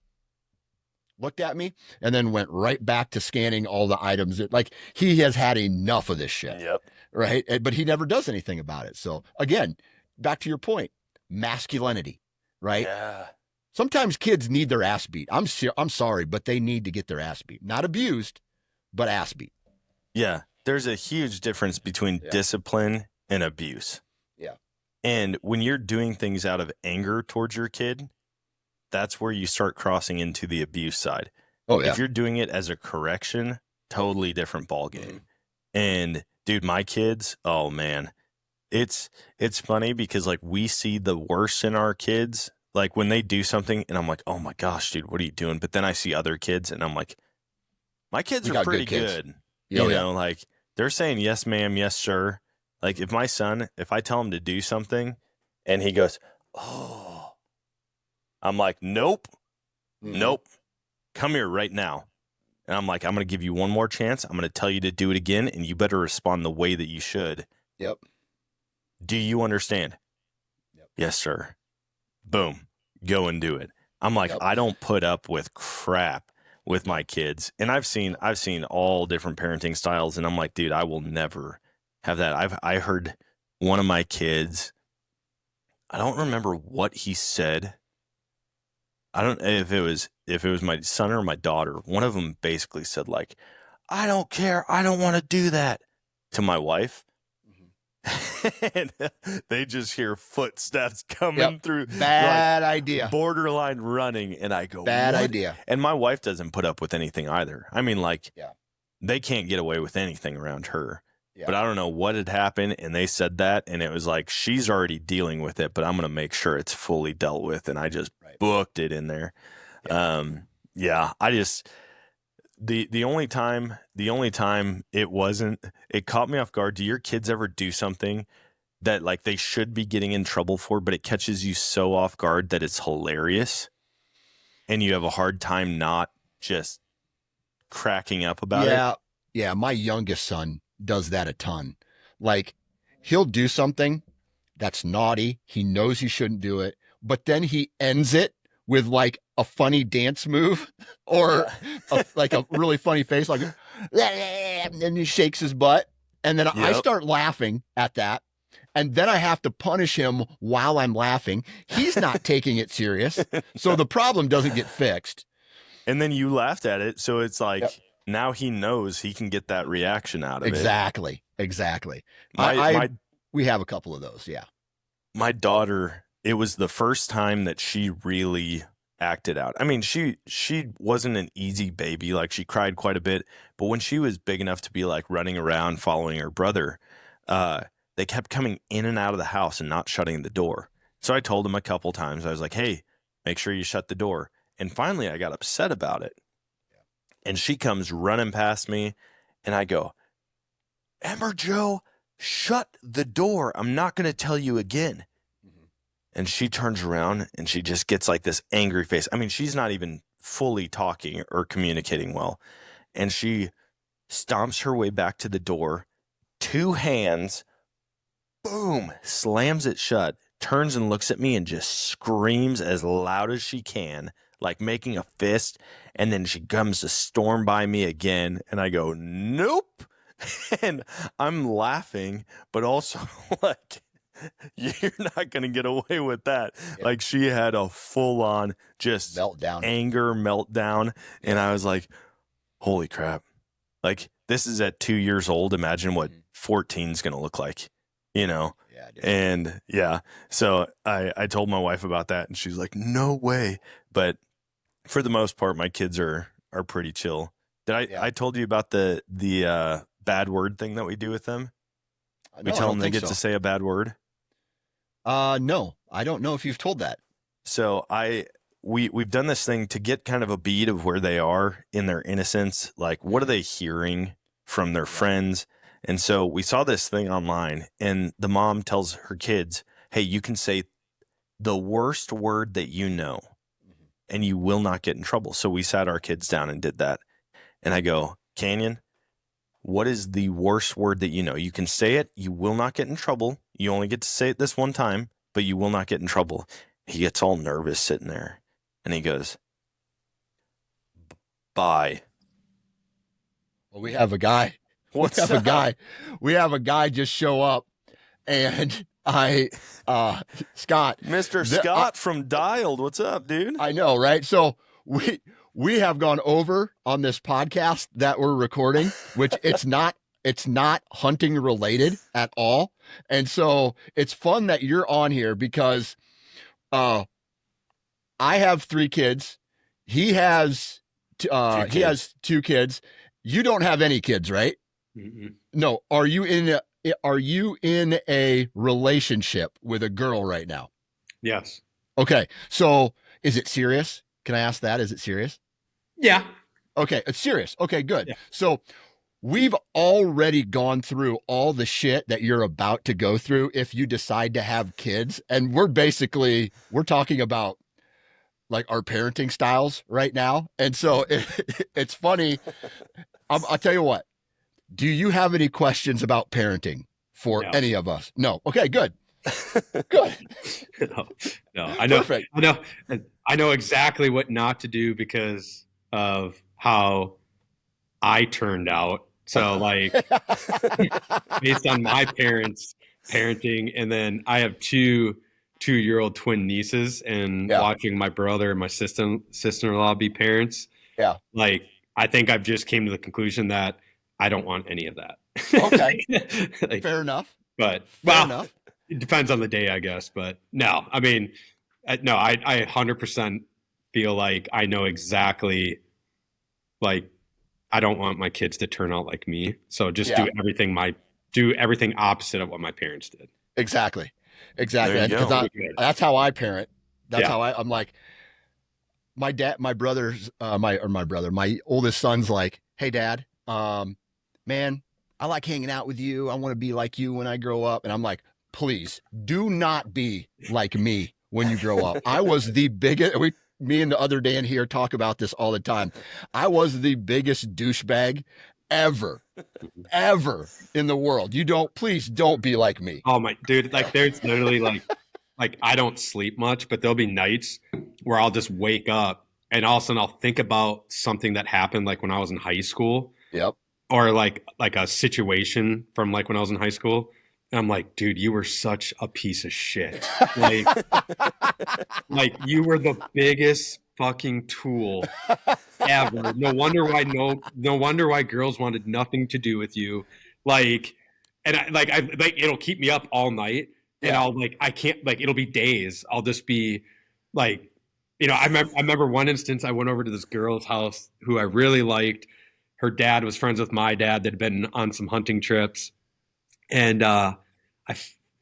looked at me and then went right back to scanning all the items. Like he has had enough of this shit. Yep. Right. But he never does anything about it. So again, back to your point, masculinity, right? Yeah. Sometimes kids need their ass beat. I'm sorry, but they need to get their ass beat. Not abused, but ass beat. Yeah. There's a huge difference between discipline and abuse. Yeah. And when you're doing things out of anger towards your kid, that's where you start crossing into the abuse side. Oh, yeah. If you're doing it as a correction, totally different ballgame. Mm-hmm. And dude, my kids, oh man, it's funny because like we see the worst in our kids, like when they do something and I'm like, oh my gosh, dude, what are you doing? But then I see other kids and I'm like, my kids are pretty good. You know, like they're saying, yes, ma'am. Yes, sir. Like if I tell him to do something and he goes, oh, I'm like, nope, nope, come here right now. And I'm like, I'm going to give you one more chance. I'm going to tell you to do it again, and you better respond the way that you should. Yep. Do you understand? Yep. Yes, sir. Boom. Go and do it. I'm like, I don't put up with crap with my kids. And I've seen all different parenting styles, and I'm like, dude, I will never have that. I heard one of my kids, I don't remember what he said. I don't know if it was my son or my daughter. One of them basically said like, I don't care. I don't want to do that to my wife. And they just hear footsteps coming through. Bad idea. Borderline running. And I go, bad what? idea. And my wife doesn't put up with anything either. I mean, like, they can't get away with anything around her. Yeah. But I don't know what had happened, and they said that, and it was like, she's already dealing with it, but I'm going to make sure it's fully dealt with, and I just booked it in there. I just, the only time it caught me off guard. Do your kids ever do something that like they should be getting in trouble for, but it catches you so off guard that it's hilarious, and you have a hard time not just cracking up about it? Yeah, my youngest son does that a ton. Like he'll do something that's naughty. He knows he shouldn't do it, but then he ends it with like a funny dance move or like a really funny face, like, and then he shakes his butt. And then I start laughing at that. And then I have to punish him while I'm laughing. He's not taking it serious. So the problem doesn't get fixed. And then you laughed at it. So it's like, now he knows he can get that reaction out of it. Exactly. We have a couple of those. Yeah. My daughter, it was the first time that she really acted out. I mean, she wasn't an easy baby. Like she cried quite a bit, but when she was big enough to be like running around following her brother, they kept coming in and out of the house and not shutting the door. So I told him a couple times, I was like, hey, make sure you shut the door. And finally I got upset about it. And she comes running past me, and I go, Ember Joe, shut the door. I'm not going to tell you again. And she turns around, and she just gets like this angry face. I mean, she's not even fully talking or communicating well. And she stomps her way back to the door, 2 hands, boom, slams it shut, turns and looks at me and just screams as loud as she can, like making a fist, and then she comes to storm by me again, and I go, nope, and I'm laughing, but also like, you're not going to get away with that. Like she had a full-on just anger meltdown, and I was like, holy crap, like this is at 2 years old. Imagine what 14's going to look like, you know? Yeah, dude. And yeah, so I told my wife about that, and she's like, "No way." But for the most part, my kids are pretty chill. Did Yeah. I told you about the bad word thing that we do with them? We No, I tell don't them they think get to so. say a bad word. No, I don't know if you've told that. So we've done this thing to get kind of a beat of where they are in their innocence. Like, what are they hearing from their friends? And so we saw this thing online, and the mom tells her kids, "Hey, you can say the worst word that you know, Mhm. and you will not get in trouble." So we sat our kids down and did that. And I go, "Canyon, what is the worst word that you know? You can say it. You will not get in trouble. You only get to say it this one time, but you will not get in trouble." He gets all nervous sitting there, and he goes, "Bye." Well, we have a guy. We What's have a up? guy. We have a guy just show up, and uh, Scott, Mr. the, I, Scott from Dialed. What's up, dude? I know, right? So we have gone over on this podcast that we're recording, which it's not hunting related at all, and so it's fun that you're on here because uh, I have 3 kids. He has Two he kids. has 2 kids. You don't have any kids, right? Mm-mm. No. Are you in a relationship with a girl right now? Yes. Okay. So is it serious? Can I ask that? Is it serious? Yeah. Okay, it's serious. Okay, good. Yeah. So we've already gone through all the shit that you're about to go through if you decide to have kids. And we're talking about like our parenting styles right now. And so it's funny. I'll tell you what. Do you have any questions about parenting for No. any of us? No. Okay, good. Good. No. No. I know. Perfect. I know. I know exactly what not to do because of how I turned out. So, like, based on my parents' parenting, and then I have two-year-old twin nieces, and Yeah. watching my brother and my sister-in-law be parents, Yeah. like, I think I've just came to the conclusion that I don't want any of that. Okay. Like, Fair enough. but Fair well, enough. it depends on the day, I guess. But no, I mean, no, I 100% feel like I know exactly, like, I don't want my kids to turn out like me. So just Yeah. do everything opposite of what my parents did. Exactly. There Exactly. you Because go. that's how I parent. That's Yeah. how I'm like, my dad, my brother's, my oldest son's like, "Hey, Dad, man, I like hanging out with you. I want to be like you when I grow up." And I'm like, "Please do not be like me when you grow up." I was the biggest. Me and the other Dan here talk about this all the time. I was the biggest douchebag ever, ever in the world. Please don't be like me. Oh my dude, like there's literally like I don't sleep much, but there'll be nights where I'll just wake up and all of a sudden I'll think about something that happened like when I was in high school Yep. or like a situation from like when I was in high school. And I'm like, dude, you were such a piece of shit. Like, like you were the biggest fucking tool ever. No wonder why girls wanted nothing to do with you. Like, and I like it'll keep me up all night, and Yeah. I can't, like, it'll be days. I'll just be like, I remember one instance I went over to this girl's house who I really liked. Her dad was friends with my dad that had been on some hunting trips, and I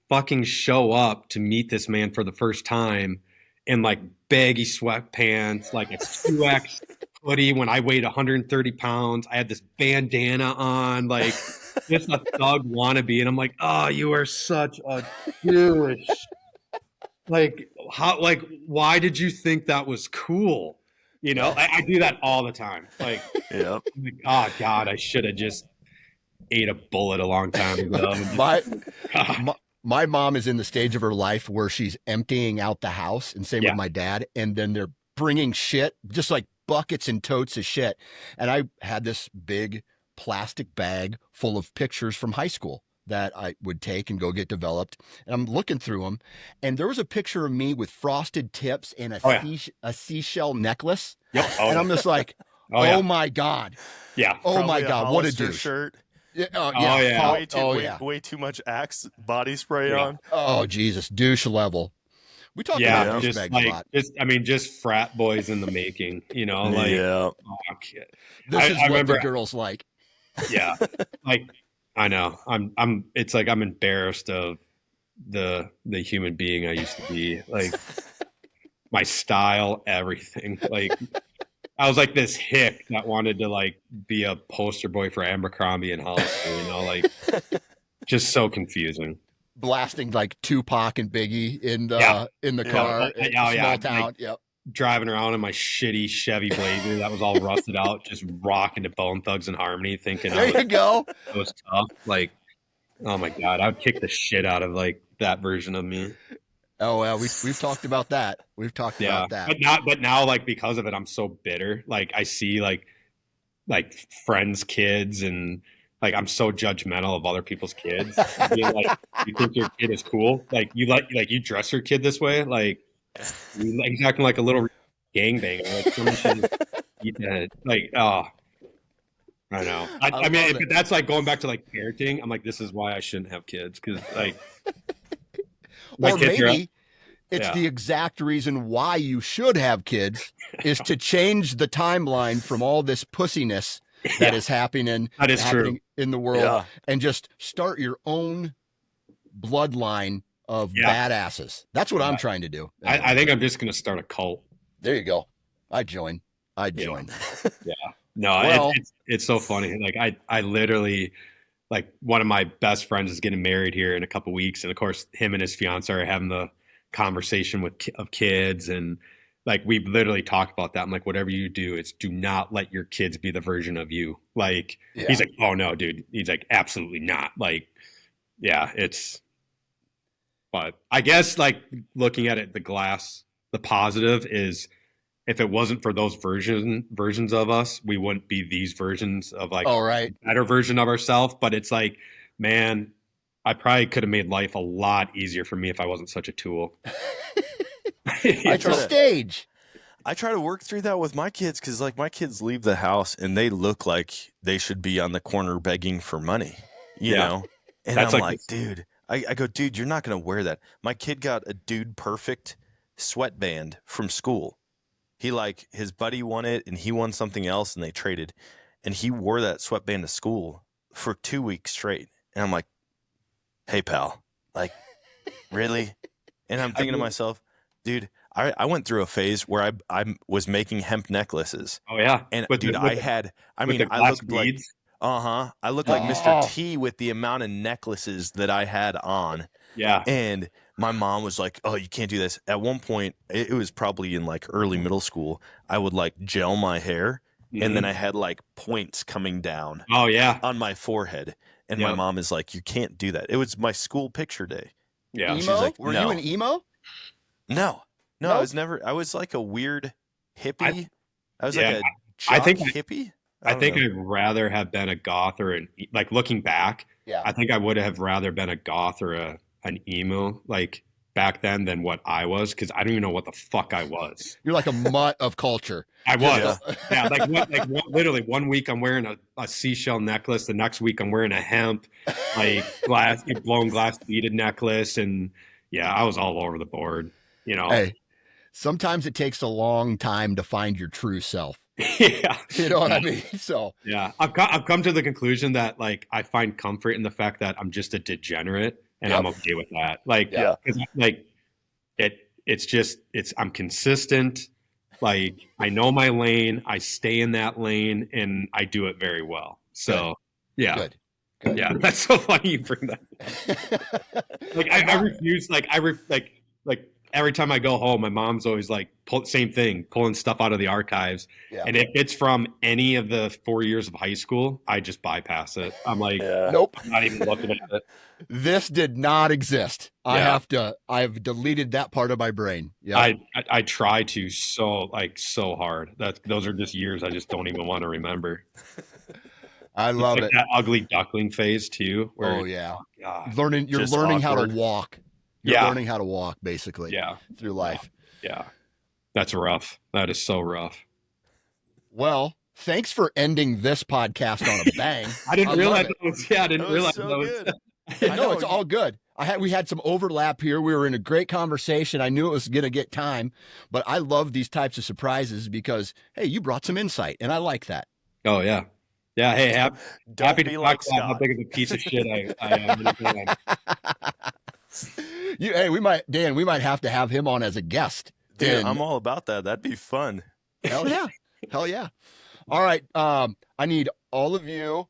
fucking show up to meet this man for the first time in like baggy sweatpants, like a 2X hoodie when I weighed 130 pounds. I had this bandana on, like just a thug wannabe. And I'm like, oh, you are such a douche. Like, how, like, why did you think that was cool? I do that all the time. Like, Yep. I'm like, oh, God, I should have just ate a bullet a long time ago. my, God. my mom is in the stage of her life where she's emptying out the house, and same with Yeah. my dad. And then they're bringing shit, just like buckets and totes of shit. And I had this big plastic bag full of pictures from high school that I would take and go get developed. And I'm looking through them, and there was a picture of me with frosted tips and Oh, yeah. a seashell necklace. Yep. Oh, And I'm just like, oh, yeah. oh my God. Yeah. Oh my Probably a God. What a Hollister douche. shirt. Oh, yeah. Way too much Axe body spray Yeah. on. Oh, Jesus. Douche level. We talk Yeah, about Yeah. just douchebags a like lot. just frat boys in the making, like Yeah. fuck. This is I what the remember, girls like. yeah, like I know. It's like I'm embarrassed of the human being I used to be. Like my style, everything. Like I was like this hick that wanted to like be a poster boy for Abercrombie in Hollister, like just so confusing. Blasting like Tupac and Biggie Yeah. in the No, car, oh yeah, small town. like Yep. driving around in my shitty Chevy Blazer that was all rusted out, just rocking to Bone Thugs and Harmony, thinking There you go. I was tough. Like, oh my god, I would kick the shit out of like that version of me. Oh well, we've talked about that. We've talked Yeah, about that. but now like because of it, I'm so bitter. Like I see like friends' kids and like I'm so judgmental of other people's kids. Being like, you think your kid is cool? Like you dress your kid this way? Like he's acting like a little gangbanger. Like someone should just eat that. Like, oh, I know. I mean, love if it. that's like going back to like parenting, I'm like, this is why I shouldn't have kids because like my Or kids are maybe it's yeah. the exact reason why you should have kids is to change the timeline from all this pussiness that Yeah. is happening That is true. in the world Yeah. and just start your own bloodline of Yeah. badasses. That's what I'm trying to do. I think I'm just gonna start a cult. There you go. I'd join. Yeah. Yeah. No, Well- it's so funny. Like I literally like one of my best friends is getting married here in a couple weeks, and of course him and his fiance are having the conversation of kids, and like we literally talk about that. I'm like, whatever you do, it's do not let your kids be the version of you. Like Yeah. he's like, oh no, dude. He's like, absolutely not. Like, yeah, it's. But I guess like looking at it, the positive is if it wasn't for those versions of us, we wouldn't be these versions of like All right. better version of ourselves. But it's like, man, I probably could have made life a lot easier for me if I wasn't such a tool. It's a stage. I try to work through that with my kids because, like, my kids leave the house and they look like they should be on the corner begging for money, you Yeah. know? And That's I'm like like, dude, I go, dude, you're not going to wear that. My kid got a Dude Perfect sweatband from school. He, like, his buddy won it and he won something else and they traded. And he wore that sweatband to school for 2 weeks straight. And I'm like, hey, pal, like, really? And I'm thinking to myself, dude, I went through a phase where I was making hemp necklaces. Oh yeah, And with dude, the, I with, had, I with mean, the I glass looked like, beads. I looked like Mr. T with the amount of necklaces that I had on. Yeah, And my mom was like, oh, you can't do this. At one point, it was probably in like early middle school, I would like gel my hair. And then I had like points coming down oh yeah, on my forehead. And my Yep. mom is like, you can't do that. It was my school picture day. yeah. She's Emo? like, Were no. you an emo? No, No? I was like a weird hippie. I was yeah, like a I jock think- hippie. I don't think know. I'd rather have been a goth or like looking back. Yeah. I think I would have rather been a goth or an emo like back then than what I was because I don't even know what the fuck I was. You're like a mutt of culture. I was, Yeah. literally 1 week I'm wearing a seashell necklace, the next week I'm wearing a hemp, like blown glass beaded necklace, and yeah, I was all over the board, Hey, sometimes it takes a long time to find your true self. Yeah, You know what I mean? So yeah. I've come to the conclusion that like I find comfort in the fact that I'm just a degenerate, and Yep. I'm okay with that. Like, Yeah. 'cause, like I'm consistent. Like I know my lane, I stay in that lane, and I do it very well. So yeah, good. yeah. That's so funny you bring that. Like I refuse. Like like every time I go home, my mom's always like same thing, pulling stuff out of the archives. Yeah. And if it's from any of the 4 years of high school, I just bypass it. I'm like, Yeah. Nope. I'm not even looking at it. This did not exist. Yeah. I've deleted that part of my brain. Yeah. I try to so hard. Those are just years I just don't even want to remember. I love Like it. that ugly duckling phase too. Where, Oh yeah. God. You're Just learning how awkward. to walk. You're Yeah. learning how to walk basically Yeah. through life. Yeah. That's rough. That is so rough. Well, thanks for ending this podcast on a bang. I didn't realize love it. that was. Yeah, I didn't That was realize so that was. good. I No, know, it's all good. We had some overlap here. We were in a great conversation. I knew it was going to get time, but I love these types of surprises because, hey, you brought some insight, and I like that. Oh yeah, yeah. Hey, Don't happy to be talk like about how Scott. big of a piece of shit I am. Anytime. Hey, Dan, we might have to have him on as a guest. Dude, I'm all about that. That'd be fun. Hell yeah. Hell yeah. All right. I need all of you